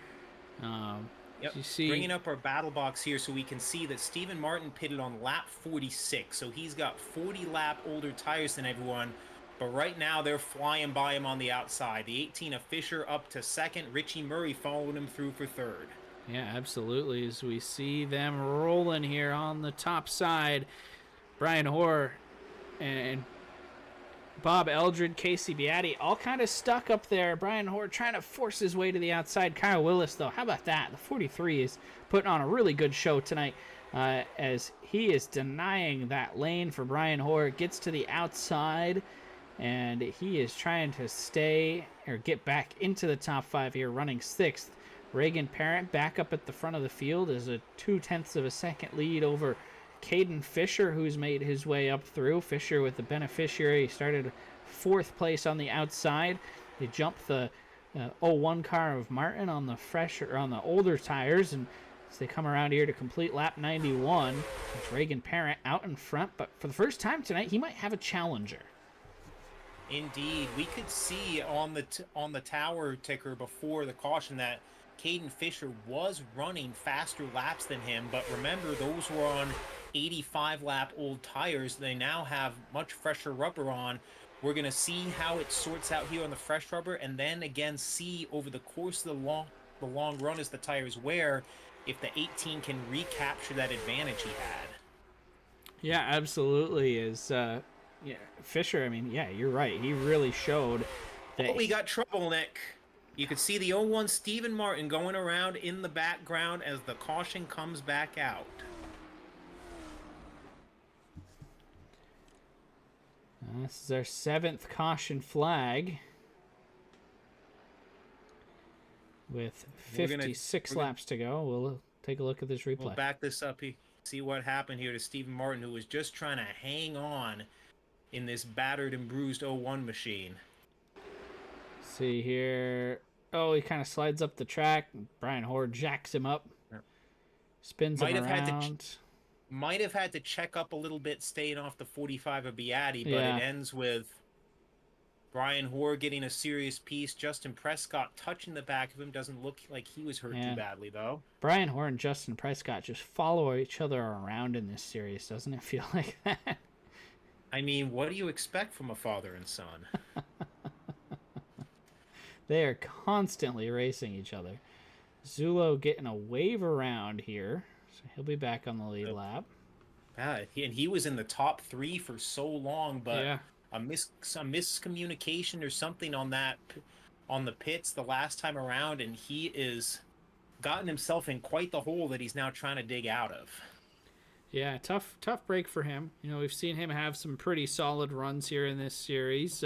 Yep. You see, bringing up our battle box here so we can see that Stephen Martin pitted on lap 46. So he's got 40 lap older tires than everyone. But right now they're flying by him on the outside. The 18 of Fisher up to second. Richie Murray following him through for third. Yeah, absolutely. As we see them rolling here on the top side, Brian Hoare and Bob Eldred, Casey Beatty, all kind of stuck up there. Brian Hoare trying to force his way to the outside. Kyle Willis, though, how about that? The 43 is putting on a really good show tonight as he is denying that lane for Brian Hoare. Gets to the outside, and he is trying to stay or get back into the top 5 here, running 6th. Reagan Parent back up at the front of the field is a 0.2 of a second lead over Caden Fisher, who's made his way up through. Fisher with the beneficiary started 4th place on the outside. They jumped the 01 car of Martin on the older tires, and as they come around here to complete lap 91, it's Reagan Parent out in front. But for the first time tonight, he might have a challenger. Indeed, we could see on the tower ticker before the caution that Caden Fisher was running faster laps than him, but remember, those were on 85 lap old tires. They now have much fresher rubber on. We're going to see how it sorts out here on the fresh rubber, and then again see over the course of the long run as the tires wear if the 18 can recapture that advantage he had. Yeah, absolutely. Yeah, Fisher, I mean, yeah, you're right. He really showed that. Oh, we got trouble, Nick. You could see the 01 Stephen Martin going around in the background as the caution comes back out. This is our 7th caution flag with 56 laps to go. We'll take a look at this replay. We'll back this up. See what happened here to Stephen Martin, who was just trying to hang on in this battered and bruised 01 machine. See here. Oh, he kind of slides up the track. Brian Hoare jacks him up. Spins him around. Might have had to check up a little bit staying off the 45 of Beatty, but it ends with Brian Hoare getting a serious piece. Justin Prescott touching the back of him. Doesn't look like he was hurt too badly, though. Brian Hoare and Justin Prescott just follow each other around in this series. Doesn't it feel like that? I mean, what do you expect from a father and son? They are constantly racing each other. Zulo getting a wave around here. So he'll be back on the lead lap. And he was in the top 3 for so long, but a miscommunication or something on the pits the last time around, and he is gotten himself in quite the hole that he's now trying to dig out of. Yeah, tough break for him. You know, we've seen him have some pretty solid runs here in this series.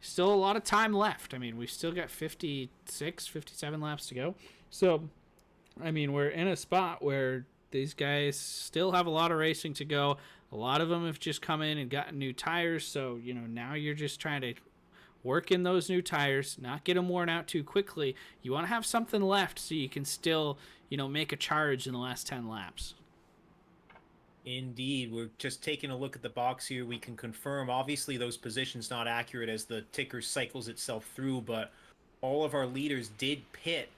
Still a lot of time left. I mean, we've still got 56, 57 laps to go. So, I mean, we're in a spot where these guys still have a lot of racing to go. A lot of them have just come in and gotten new tires. So, you know, now you're just trying to work in those new tires, not get them worn out too quickly. You want to have something left so you can still, you know, make a charge in the last 10 laps. Indeed. We're just taking a look at the box here. We can confirm, obviously, those positions not accurate as the ticker cycles itself through, but all of our leaders did pit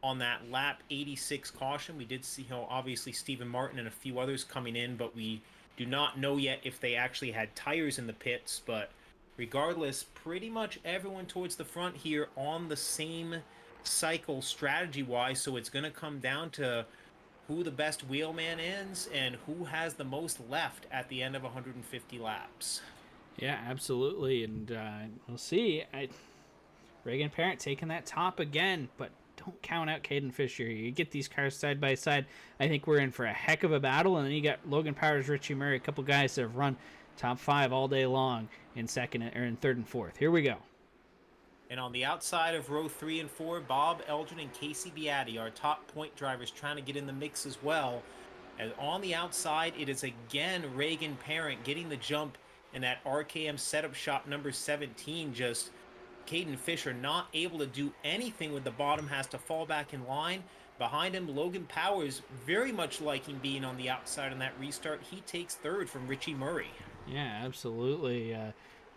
on that lap 86 caution. We did see how obviously Stephen Martin and a few others coming in, but we do not know yet if they actually had tires in the pits. But regardless, pretty much everyone towards the front here on the same cycle strategy-wise, so it's going to come down to who the best wheelman is and who has the most left at the end of 150 laps. Yeah, absolutely, and we'll see. Reagan Parent taking that top again, but don't count out Caden Fisher. You get these cars side by side. I think we're in for a heck of a battle, and then you got Logan Powers, Richie Murray, a couple guys that have run top 5 all day long in second or in third and fourth. Here we go. And on the outside of row 3 and 4, Bob Elgin and Casey Beatty, our top point drivers, trying to get in the mix as well. And on the outside, it is again Reagan Parent getting the jump in that RKM setup shop number 17. Just Caden Fisher not able to do anything with the bottom, has to fall back in line. Behind him, Logan Powers, very much liking being on the outside in that restart. He takes third from Richie Murray. Yeah, absolutely.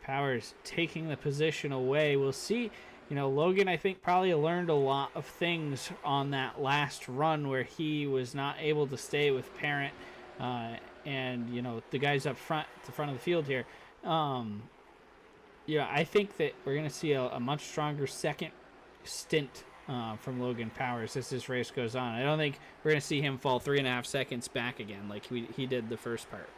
Powers taking the position away. We'll see. You know, Logan, I think, probably learned a lot of things on that last run where he was not able to stay with Parent and, you know, the guys up front, at the front of the field here. Yeah, I think that we're going to see a much stronger second stint from Logan Powers as this race goes on. I don't think we're going to see him fall 3.5 seconds back again like he did the first part.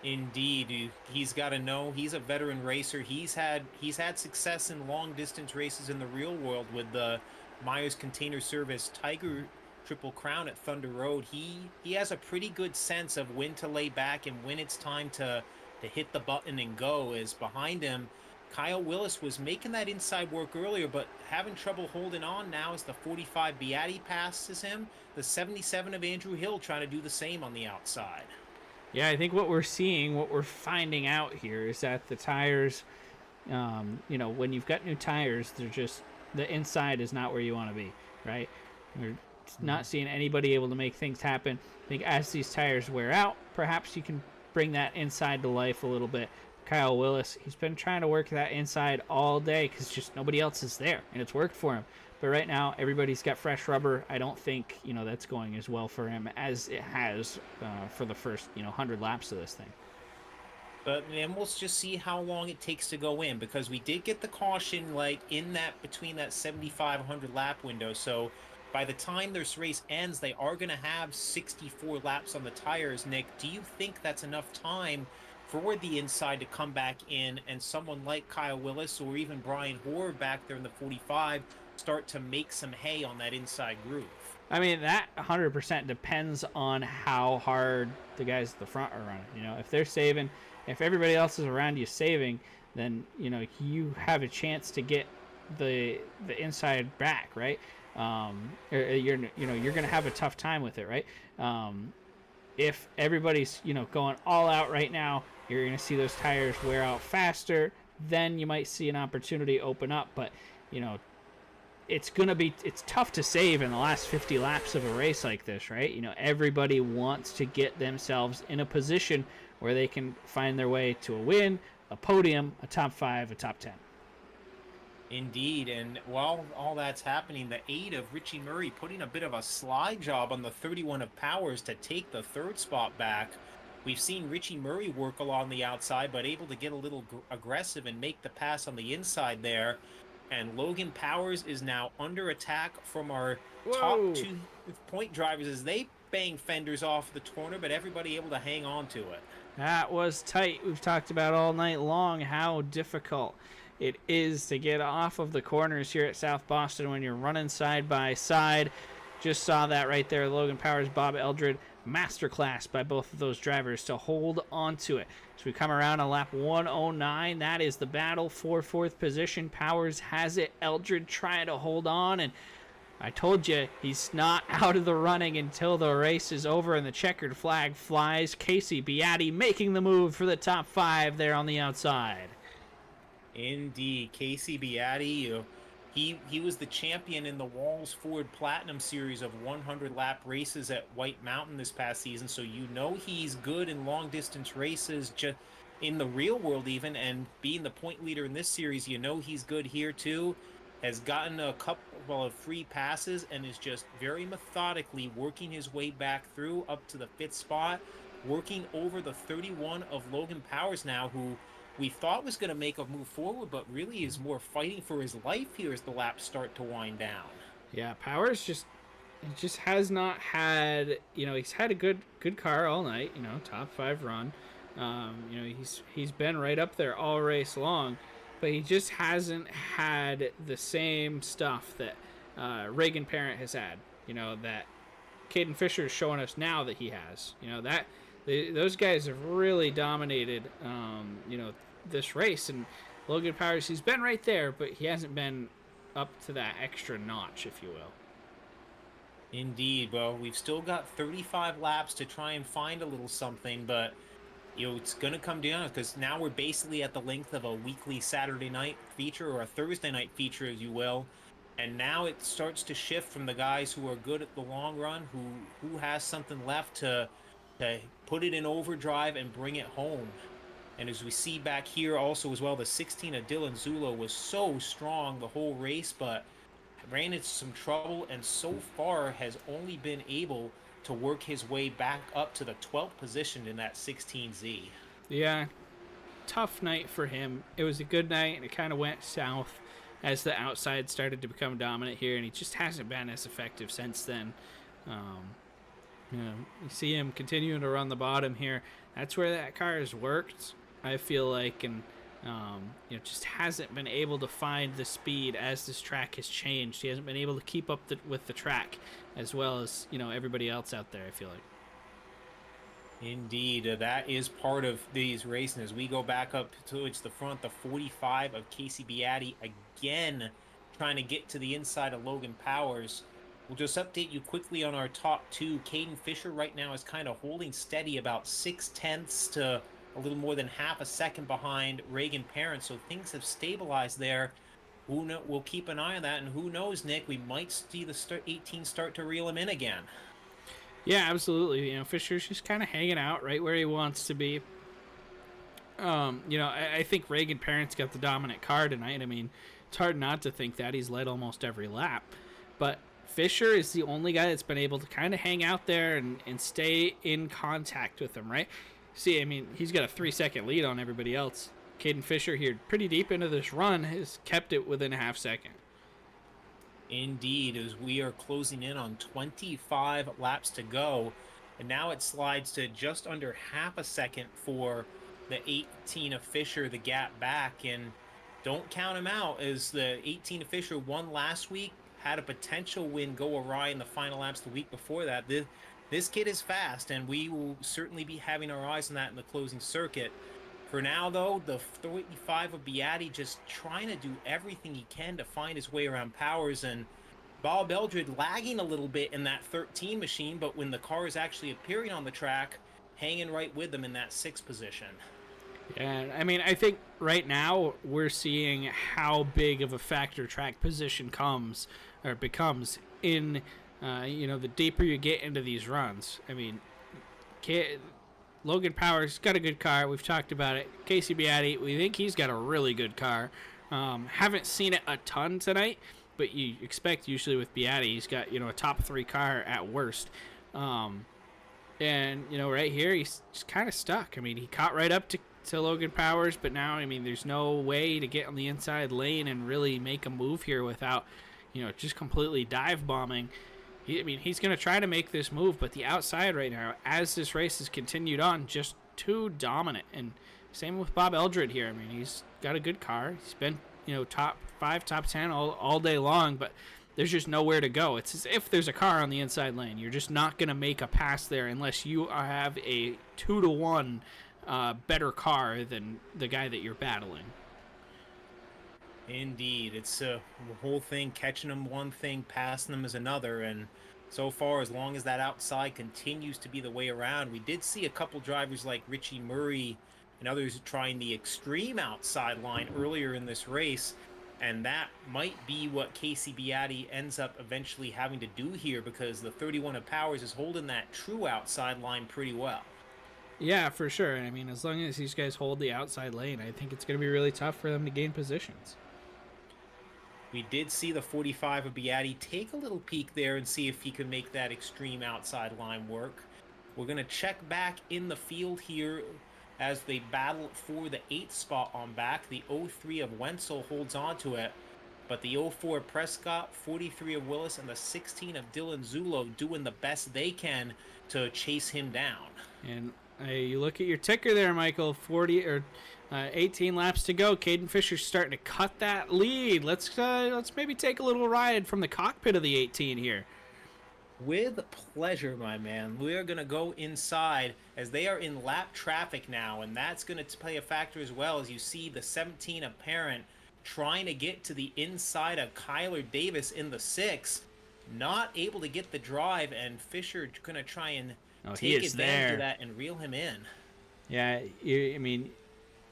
Indeed, he's got to know he's a veteran racer. He's had success in long distance races in the real world with the Myers Container Service Tiger Triple Crown at Thunder Road. He has a pretty good sense of when to lay back and when it's time to hit the button and go. As behind him, Kyle Willis was making that inside work earlier, but having trouble holding on now as the 45 Beatty passes him. The 77 of Andrew Hill trying to do the same on the outside. Yeah, I think what we're finding out here is that the tires, you know, when you've got new tires, they're just, the inside is not where you want to be, right? We're not seeing anybody able to make things happen. I think as these tires wear out, perhaps you can bring that inside to life a little bit. Kyle Willis. He's been trying to work that inside all day because just nobody else is there, and it's worked for him. But right now, everybody's got fresh rubber. I don't think that's going as well for him as it has for the first 100 laps of this thing. But then we'll just see how long it takes to go in, because we did get the caution like in that between that 75-100 lap window. So by the time this race ends, they are going to have 64 laps on the tires. Nick, do you think that's enough time for the inside to come back in and someone like Kyle Willis or even Brian Hoare back there in the 45 start to make some hay on that inside groove? I mean, that 100% depends on how hard the guys at the front are running. If they're saving, if everybody else is around you saving, then you have a chance to get the inside back, right? You're gonna have a tough time with it, right? If everybody's going all out right now, you're gonna see those tires wear out faster. Then you might see an opportunity open up, but it's tough to save in the last 50 laps of a race like this, right? Everybody wants to get themselves in a position where they can find their way to a win, a podium, a top 5, a top 10. Indeed, and while all that's happening, the 8 of Richie Murray putting a bit of a slide job on the 31 of Powers to take the 3rd spot back. We've seen Richie Murray work along the outside, but able to get a little aggressive and make the pass on the inside there. And Logan Powers is now under attack from our top 2 point drivers as they bang fenders off the corner, but everybody able to hang on to it. That was tight. We've talked about all night long how difficult it is to get off of the corners here at South Boston when you're running side by side. Just saw that right there. Logan Powers, Bob Eldred. Masterclass by both of those drivers to hold on to it. So we come around on lap 109. That is the battle for 4th position. Powers has it. Eldred trying to hold on, and I told you he's not out of the running until the race is over and the checkered flag flies. Casey Beatty making the move for the top 5 there on the outside. Indeed, Casey Beatty, he was the champion in the Walls Ford Platinum Series of 100-lap races at White Mountain this past season, so he's good in long-distance races, just in the real world even, and being the point leader in this series, he's good here too. Has gotten a couple of free passes and is just very methodically working his way back through up to the 5th spot, working over the 31 of Logan Powers now, who we thought was going to make a move forward, but really is more fighting for his life here as the laps start to wind down. Yeah, Powers just has not had, he's had a good car all night, top 5 run. He's been right up there all race long, but he just hasn't had the same stuff that Reagan Parent has had, that Caden Fisher is showing us now that he has. Those guys have really dominated, this race. And Logan Powers, he's been right there, but he hasn't been up to that extra notch, if you will. Indeed. Well, we've still got 35 laps to try and find a little something, but it's going to come down because now we're basically at the length of a weekly Saturday night feature or a Thursday night feature, as you will. And now it starts to shift from the guys who are good at the long run, who has something left to put it in overdrive and bring it home. And as we see back here also as well, the 16 of Dylan Zulo was so strong the whole race, but ran into some trouble and so far has only been able to work his way back up to the 12th position in that 16Z. Yeah, tough night for him. It was a good night, and it kind of went south as the outside started to become dominant here, and he just hasn't been as effective since then. You see him continuing to run the bottom here. That's where that car has worked, I feel like, and just hasn't been able to find the speed as this track has changed. He hasn't been able to keep up with the track as well as everybody else out there, I feel like. Indeed, that is part of these races. As we go back up towards the front, the 45 of Casey Beatty again trying to get to the inside of Logan Powers. We'll just update you quickly on our top 2. Caden Fisher right now is kind of holding steady about 0.6 to a little more than half a second behind Reagan Parent, so things have stabilized there. We'll keep an eye on that, and who knows, Nick, we might see the 18 start to reel him in again. Yeah, absolutely. Fisher's just kind of hanging out right where he wants to be. I think Reagan Parent's got the dominant car tonight. I mean, it's hard not to think that. He's led almost every lap. But Fisher is the only guy that's been able to kind of hang out there and stay in contact with him, right? See, I mean, he's got a 3-second lead on everybody else. Caden Fisher here, pretty deep into this run, has kept it within a half second. Indeed, as we are closing in on 25 laps to go. And now it slides to just under half a second for the 18 of Fisher, the gap back. And don't count him out, as the 18 of Fisher won last week, had a potential win go awry in the final laps the week before that. This kid is fast, and we will certainly be having our eyes on that in the closing circuit. For now, though, the 35 of Beatty just trying to do everything he can to find his way around Powers, and Bob Eldred lagging a little bit in that 13 machine, but when the car is actually appearing on the track, hanging right with them in that 6th position. Yeah, I mean, I think right now we're seeing how big of a factor track position becomes in, the deeper you get into these runs. I mean, Logan Powers got a good car. We've talked about it. Casey Beatty, we think he's got a really good car. Haven't seen it a ton tonight, but you expect usually with Beatty, he's got, a top 3 car at worst. And, right here, he's just kind of stuck. I mean, he caught right up to Logan Powers, but now, I mean, there's no way to get on the inside lane and really make a move here without, just completely dive bombing. He's going to try to make this move, but the outside right now, as this race has continued on, just too dominant. And same with Bob Eldred here. I mean, he's got a good car. He's been, top 5, top 10 all day long, but there's just nowhere to go. It's as if there's a car on the inside lane. You're just not going to make a pass there unless you have a 2-to-1 better car than the guy that you're battling. Indeed, it's the whole thing, catching them one thing, passing them is another, and so far, as long as that outside continues to be the way around, we did see a couple drivers like Richie Murray and others trying the extreme outside line earlier in this race, and that might be what Casey Beatty ends up eventually having to do here, because the 31 of Powers is holding that true outside line pretty well. Yeah, for sure. I mean, as long as these guys hold the outside lane, I think it's going to be really tough for them to gain positions. We did see the 45 of Beatty take a little peek there and see if he could make that extreme outside line work. We're going to check back in the field here as they battle for the 8th spot on back. The 03 of Wenzel holds on to it, but the 04 of Prescott, 43 of Willis, and the 16 of Dylan Zulo doing the best they can to chase him down. And you look at your ticker there, Michael, 18 laps to go. Caden Fisher's starting to cut that lead. Let's maybe take a little ride from the cockpit of the 18 here. With pleasure, my man. We're going to go inside as they are in lap traffic now, and that's going to play a factor as well, as you see the 17 apparent trying to get to the inside of Kyler Davis in the 6. Not able to get the drive, and Fisher going to try and take advantage of that and reel him in. Yeah,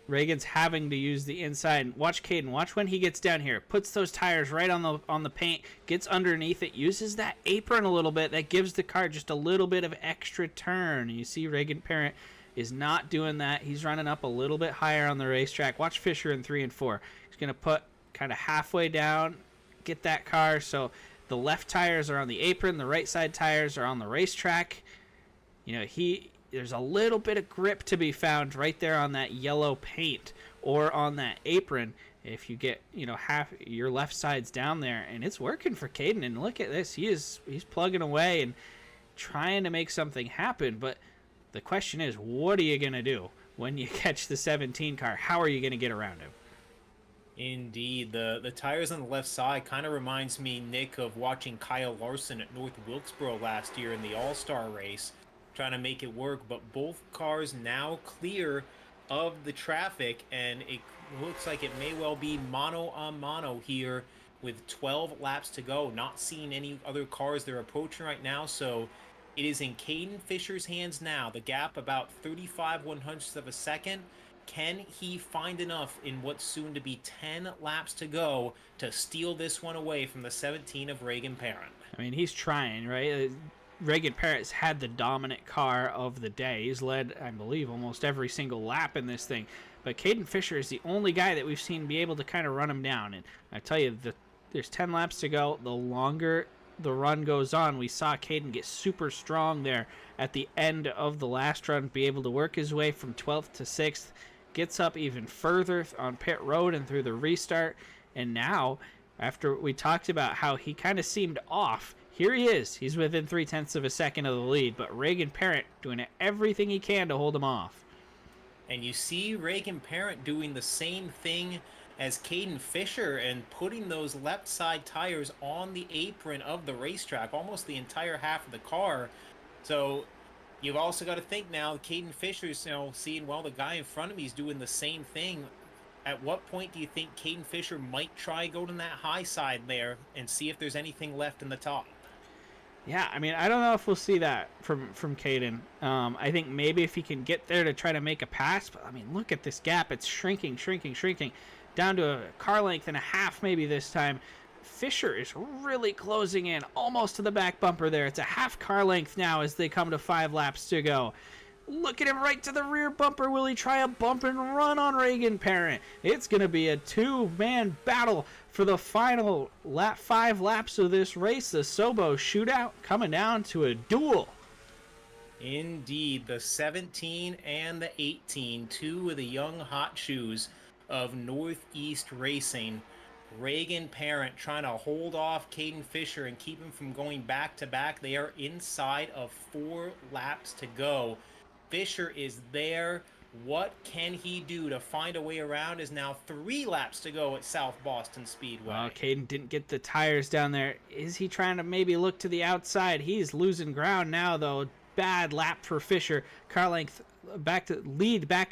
Reagan's having to use the inside. Watch Caden. Watch when he gets down here. Puts those tires right on the paint. Gets underneath it. Uses that apron a little bit. That gives the car just a little bit of extra turn. You see Reagan Parent is not doing that. He's running up a little bit higher on the racetrack. Watch Fisher in 3 and 4. He's going to put kind of halfway down. Get that car so the left tires are on the apron. The right side tires are on the racetrack. There's a little bit of grip to be found right there on that yellow paint or on that apron if you get, half your left side's down there, and it's working for Caden. And look at this. He's plugging away and trying to make something happen. But the question is, what are you going to do when you catch the 17 car? How are you going to get around him? Indeed. The tires on the left side kind of reminds me, Nick, of watching Kyle Larson at North Wilkesboro last year in the All-Star race, trying to make it work, but both cars now clear of the traffic, and it looks like it may well be mano a mano here with 12 laps to go. Not seeing any other cars they're approaching right now, so it is in Caden Fisher's hands now. The gap about 35 100ths of a second. Can he find enough in what's soon to be 10 laps to go to steal this one away from the 17 of Reagan Parent? I mean, he's trying, right? Reagan Parent's had the dominant car of the day. He's led, I believe, almost every single lap in this thing. but Caden Fisher is the only guy that we've seen be able to kind of run him down. And I tell you, there's 10 laps to go. The longer the run goes on, we saw Caden get super strong there at the end of the last run, be able to work his way from 12th to 6th, gets up even further on pit road and through the restart. And now, after we talked about how he kind of seemed off, here he is. He's within 0.3 of a second of the lead, but Reagan Parent doing everything he can to hold him off. And you see Reagan Parent doing the same thing as Caden Fisher and putting those left side tires on the apron of the racetrack, almost the entire half of the car. So you've also got to think now, Caden Fisher's, seeing, well, the guy in front of me is doing the same thing. At what point do you think Caden Fisher might try go to that high side there and see if there's anything left in the top? Yeah, I mean, I don't know if we'll see that from Caden. I think maybe if he can get there to try to make a pass, but I mean, look at this gap. It's shrinking, down to a car length and a half maybe this time. Fisher is really closing in, almost to the back bumper there. It's a half car length now as they come to 5 laps to go. Look at him right to the rear bumper. Will he try a bump and run on Reagan Parent? It's going to be a 2-man battle for the final 5 laps of this race. The SoBo shootout coming down to a duel. Indeed, the 17 and the 18, two of the young hot shoes of Northeast Racing. Reagan Parent trying to hold off Caden Fisher and keep him from going back to back. They are inside of 4 laps to go. Fisher is there. What can he do to find a way around? Is now 3 laps to go at South Boston Speedway. Well, Caden didn't get the tires down there. Is he trying to maybe look to the outside? He's losing ground now, though. Bad lap for Fisher. Car length back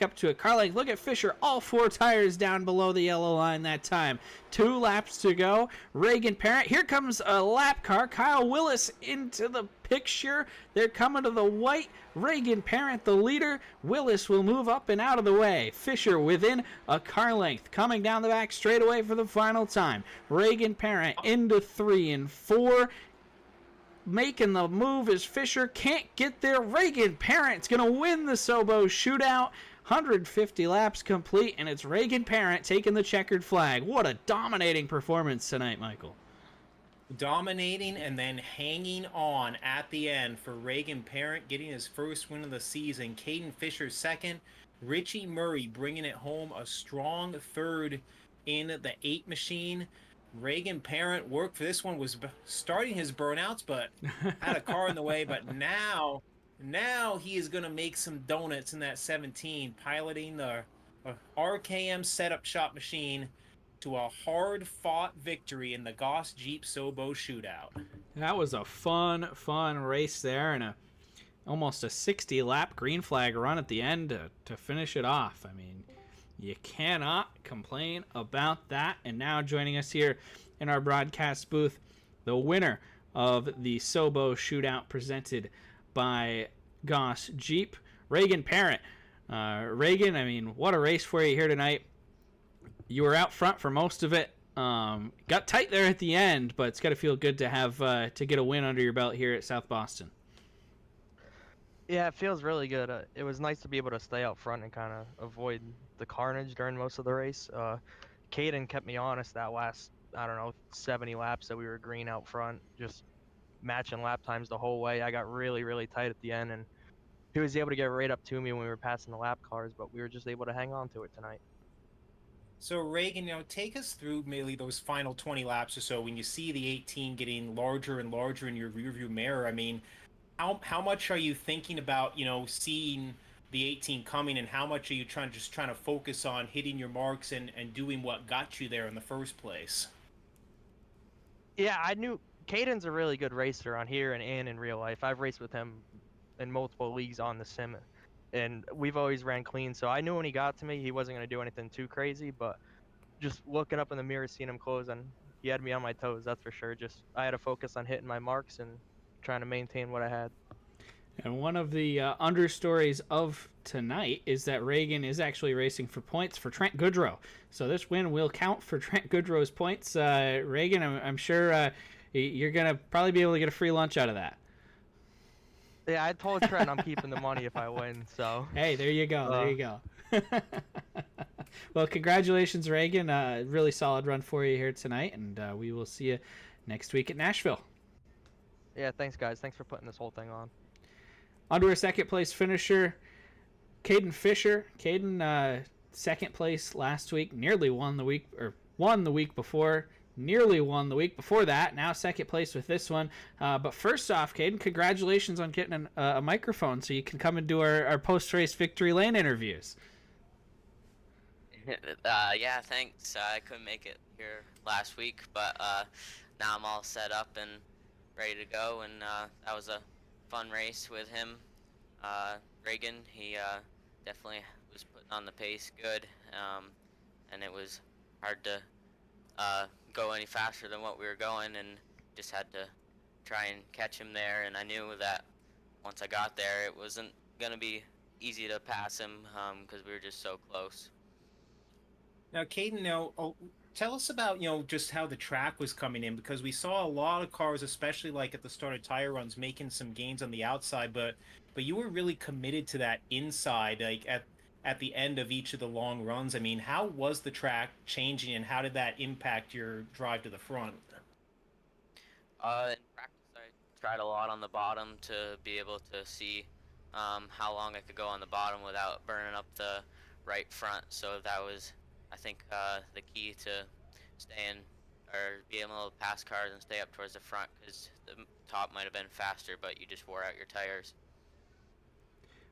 up to a car length. Look at Fisher, all 4 tires down below the yellow line that time. 2 laps to go. Reagan Parent, here comes a lap car. Kyle Willis into the picture. They're coming to the white. Reagan Parent, the leader. Willis will move up and out of the way. Fisher within a car length, coming down the back straightaway for the final time. Reagan Parent into 3 and 4. Making the move as Fisher can't get there. Reagan Parent's going to win the SoBo shootout. 150 laps complete, and it's Reagan Parent taking the checkered flag. What a dominating performance tonight, Michael. Dominating and then hanging on at the end for Reagan Parent, getting his first win of the season. Caden Fisher second. Richie Murray bringing it home, a strong third in the 8 machine. Reagan Parent worked for this one, was starting his burnouts, but had a car in the way. But now he is going to make some donuts in that 17, piloting the RKM setup shop machine to a hard-fought victory in the Goss Jeep SoBo shootout. That was a fun race there, and almost a 60-lap green flag run at the end to finish it off. I mean, you cannot complain about that. And now joining us here in our broadcast booth, the winner of the SoBo shootout presented by Goss Jeep, Reagan Parent. Reagan, I mean, what a race for you here tonight. You were out front for most of it. Got tight there at the end, but it's got to feel good to have to get a win under your belt here at South Boston. Yeah, it feels really good. It was nice to be able to stay out front and kind of avoid the carnage during most of the race. Caden kept me honest that last, 70 laps that we were green out front, just matching lap times the whole way. I got really, really tight at the end, and he was able to get right up to me when we were passing the lap cars, but we were just able to hang on to it tonight. So Reagan, take us through maybe those final 20 laps or so when you see the 18 getting larger and larger in your rearview mirror. I mean, how much are you thinking about, seeing the 18 coming, and how much are you trying to focus on hitting your marks and doing what got you there in the first place? Yeah, I knew Caden's a really good racer on here and in real life. I've raced with him in multiple leagues on the sim, and we've always ran clean. So I knew when he got to me, he wasn't going to do anything too crazy, but just looking up in the mirror, seeing him close, and he had me on my toes, that's for sure. Just I had to focus on hitting my marks and trying to maintain what I had. And one of the understories of tonight is that Reagan is actually racing for points for Trent Goodrow. So this win will count for Trent Goodrow's points. Reagan, I'm sure you're going to probably be able to get a free lunch out of that. Yeah, I told Trent I'm keeping the money if I win. So, Hey, there you go. There uh, you go. Well, congratulations, Reagan. Really solid run for you here tonight, and we will see you next week at Nashville. yeah, thanks guys. Thanks for putting this whole thing on. On to our second place finisher, Caden Fisher. Caden, second place last week, nearly won the week before, nearly won the week before that. Now second place with this one. But first off, Caden, congratulations on getting a microphone so you can come and do our post-race victory lane interviews. Yeah, thanks. I couldn't make it here last week, but now I'm all set up and ready to go. And that was a fun race with him. Reagan, he definitely was putting on the pace good, and it was hard to go any faster than what we were going, and just had to try and catch him there. And I knew that once I got there, it wasn't gonna be easy to pass him because we were just so close. Now, Caden, tell us about, just how the track was coming in, because we saw a lot of cars, especially like at the start of tire runs, making some gains on the outside, but you were really committed to that inside, like at the end of each of the long runs. I mean, how was the track changing, and how did that impact your drive to the front? In practice, I tried a lot on the bottom to be able to see how long I could go on the bottom without burning up the right front. So that was, I think, the key to staying or being able to pass cars and stay up towards the front, because the top might have been faster, but you just wore out your tires.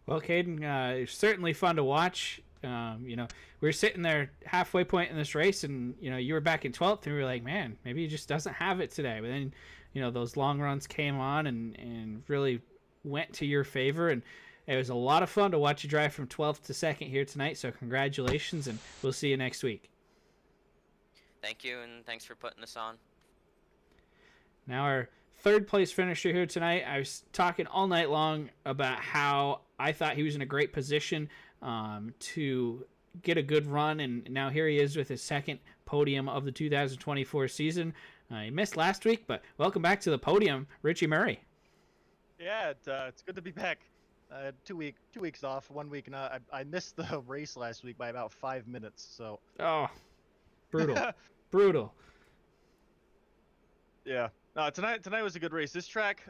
Well, Caden, it's certainly fun to watch. We were sitting there halfway point in this race, and you were back in 12th, and we were like, man, maybe he just doesn't have it today. But then, those long runs came on and really went to your favor, and it was a lot of fun to watch you drive from 12th to 2nd here tonight. So congratulations, and we'll see you next week. Thank you, and thanks for putting this on. Now our third place finisher here tonight. I was talking all night long about how I thought he was in a great position to get a good run, and now here he is with his second podium of the 2024 season. He missed last week, but welcome back to the podium, Richie Murray. Yeah, it's good to be back. 2 weeks off, 1 week not. I missed the race last week by about 5 minutes. So. Oh, brutal, brutal. Yeah. No, tonight was a good race. This track,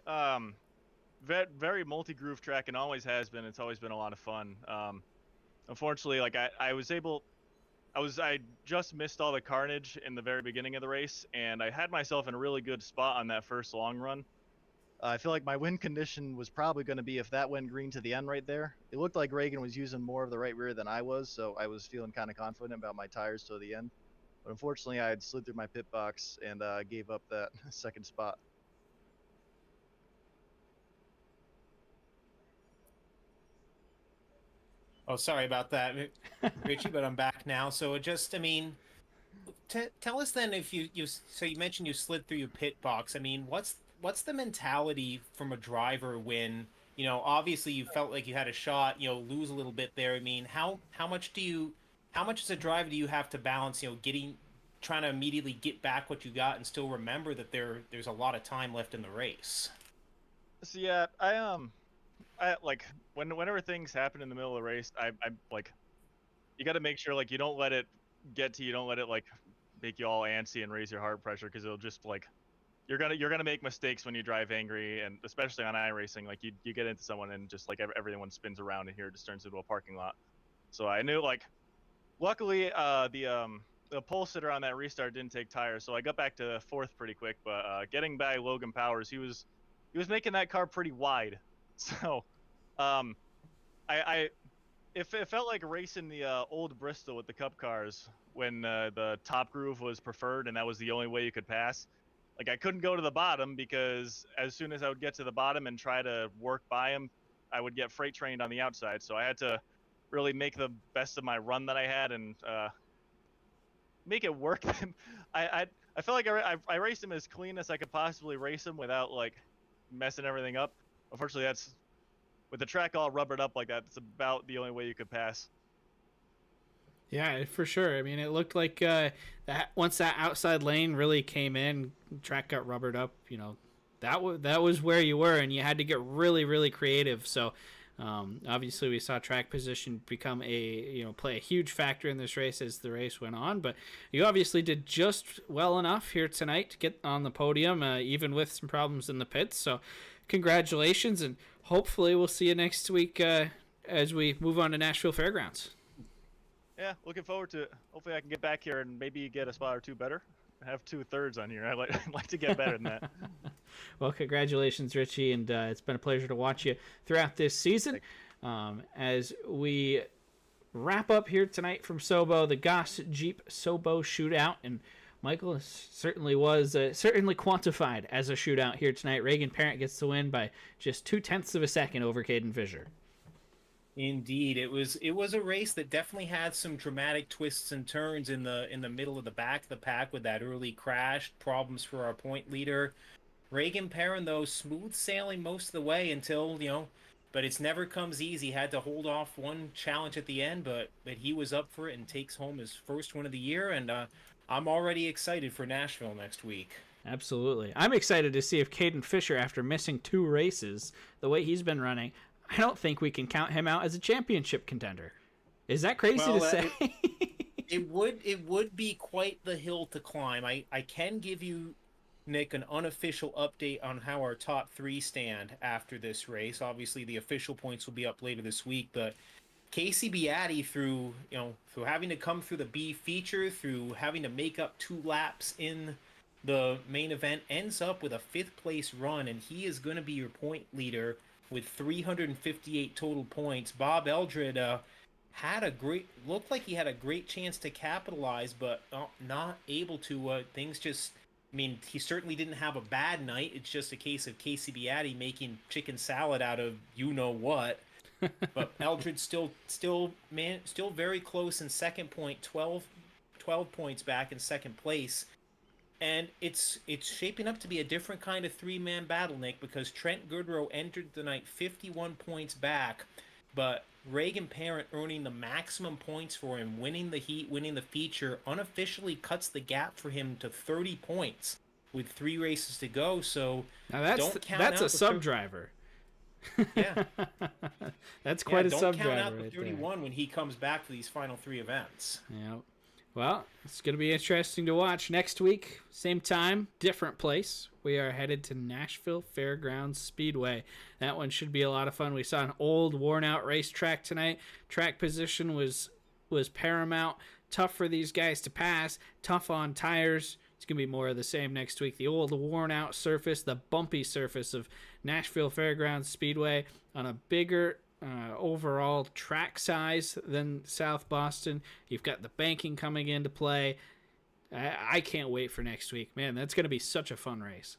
very multi-groove track, and always has been. It's always been a lot of fun. Unfortunately, like I just missed all the carnage in the very beginning of the race, and I had myself in a really good spot on that first long run. I feel like my win condition was probably going to be if that went green to the end right there. It looked like Reagan was using more of the right rear than I was, so I was feeling kind of confident about my tires till the end. But unfortunately, I had slid through my pit box and gave up that second spot. Oh, sorry about that, Richie, but I'm back now. So just, I mean, tell us then, if so you mentioned you slid through your pit box. I mean, what's the mentality from a driver when, obviously you felt like you had a shot, lose a little bit there. I mean, how much as a driver do you have to balance, trying to immediately get back what you got and still remember that there's a lot of time left in the race? So yeah, I like whenever things happen in the middle of the race, I'm like, you got to make sure like you don't let it get to you, don't let it like make you all antsy and raise your heart pressure, because it'll just like you're gonna make mistakes when you drive angry, and especially on iRacing, like you get into someone and just like everyone spins around and here it just turns into a parking lot. So I knew, like, luckily the pole sitter on that restart didn't take tires, so I got back to fourth pretty quick. But getting by Logan Powers, he was making that car pretty wide. So, it felt like racing the old Bristol with the Cup cars when the top groove was preferred and that was the only way you could pass. Like, I couldn't go to the bottom because as soon as I would get to the bottom and try to work by him, I would get freight trained on the outside. So I had to really make the best of my run that I had and make it work. I felt like I raced him as clean as I could possibly race him without like messing everything up. Unfortunately, that's with the track all rubbered up like that, it's about the only way you could pass. Yeah, for sure. I mean, it looked like that once that outside lane really came in, track got rubbered up. that was where you were, and you had to get really, really creative. So obviously we saw track position become play a huge factor in this race as the race went on, but you obviously did just well enough here tonight to get on the podium, even with some problems in the pits. So congratulations, and hopefully we'll see you next week as we move on to Nashville Fairgrounds. Yeah, looking forward to it. Hopefully I can get back here and maybe get a spot or two better. I have 2/3 on here. I'd like to get better than that. Well, congratulations, Richie, and it's been a pleasure to watch you throughout this season. As we wrap up here tonight from SoBo, the Goss Jeep SoBo shootout, and Michael certainly quantified as a shootout here tonight. Reagan Parent gets the win by just 0.2 of a second over Caden Fisher. Indeed, it was a race that definitely had some dramatic twists and turns in the middle of the back of the pack with that early crash, problems for our point leader. Reagan Perrin, though, smooth sailing most of the way until, but it's never comes easy. Had to hold off one challenge at the end, but he was up for it and takes home his first win of the year, and I'm already excited for Nashville next week. Absolutely. I'm excited to see if Caden Fisher, after missing 2 races, the way he's been running, I don't think we can count him out as a championship contender. Is that crazy to say? It would be quite the hill to climb. I can give you, Nick, an unofficial update on how our top 3 stand after this race. Obviously, the official points will be up later this week, but Casey Beatty, through having to come through the B feature, through having to make up 2 laps in the main event, ends up with a 5th place run, and he is going to be your point leader with 358 total points. Bob Eldred looked like he had a great chance to capitalize, but not able to. He certainly didn't have a bad night. It's just a case of Casey Beatty making chicken salad out of what. But Eldred still very close in second point, 12 points back in second place. And it's shaping up to be a different kind of 3-man battle, Nick, because Trent Goodrow entered the night 51 points back, but Reagan Parent earning the maximum points for him, winning the heat, winning the feature, unofficially cuts the gap for him to 30 points with 3 races to go. So now that's a sub driver. Yeah, that's quite a sub driver. Don't count out the right 31 there. when he comes back for these final 3 events. Yeah. Well, it's going to be interesting to watch next week. Same time, different place. We are headed to Nashville Fairgrounds Speedway. That one should be a lot of fun. We saw an old, worn-out racetrack tonight. Track position was paramount. Tough for these guys to pass. Tough on tires. It's going to be more of the same next week. The old, worn-out surface, the bumpy surface of Nashville Fairgrounds Speedway on a bigger overall track size than South Boston. You've got the banking coming into play. I can't wait for next week, man. That's going to be such a fun race.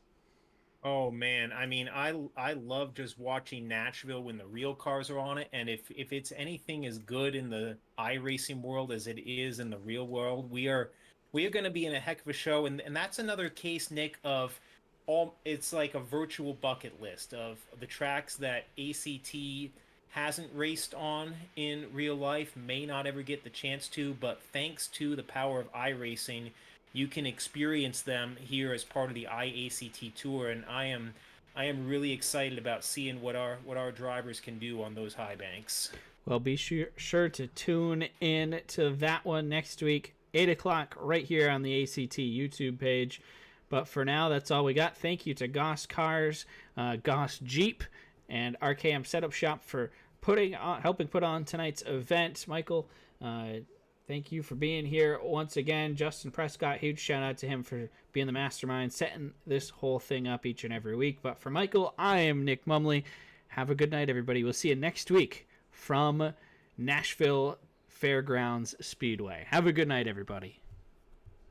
Oh man, I love just watching Nashville when the real cars are on it, and if it's anything as good in the iRacing world as it is in the real world, we are going to be in a heck of a show, and that's another case, Nick, of it's like a virtual bucket list of the tracks that ACT hasn't raced on in real life, may not ever get the chance to, but thanks to the power of iRacing, you can experience them here as part of the iACT tour, and I am really excited about seeing what our drivers can do on those high banks. Well, be sure to tune in to that one next week, 8 o'clock, right here on the ACT YouTube page. But for now, that's all we got. Thank you to Goss Cars, Goss Jeep, and RKM Setup Shop for helping put on tonight's event. Michael, thank you for being here once again. Justin Prescott, huge shout out to him for being the mastermind, setting this whole thing up each and every week. But for Michael, I am Nick Mumley. Have a good night, everybody. We'll see you next week from Nashville Fairgrounds Speedway. Have a good night, everybody.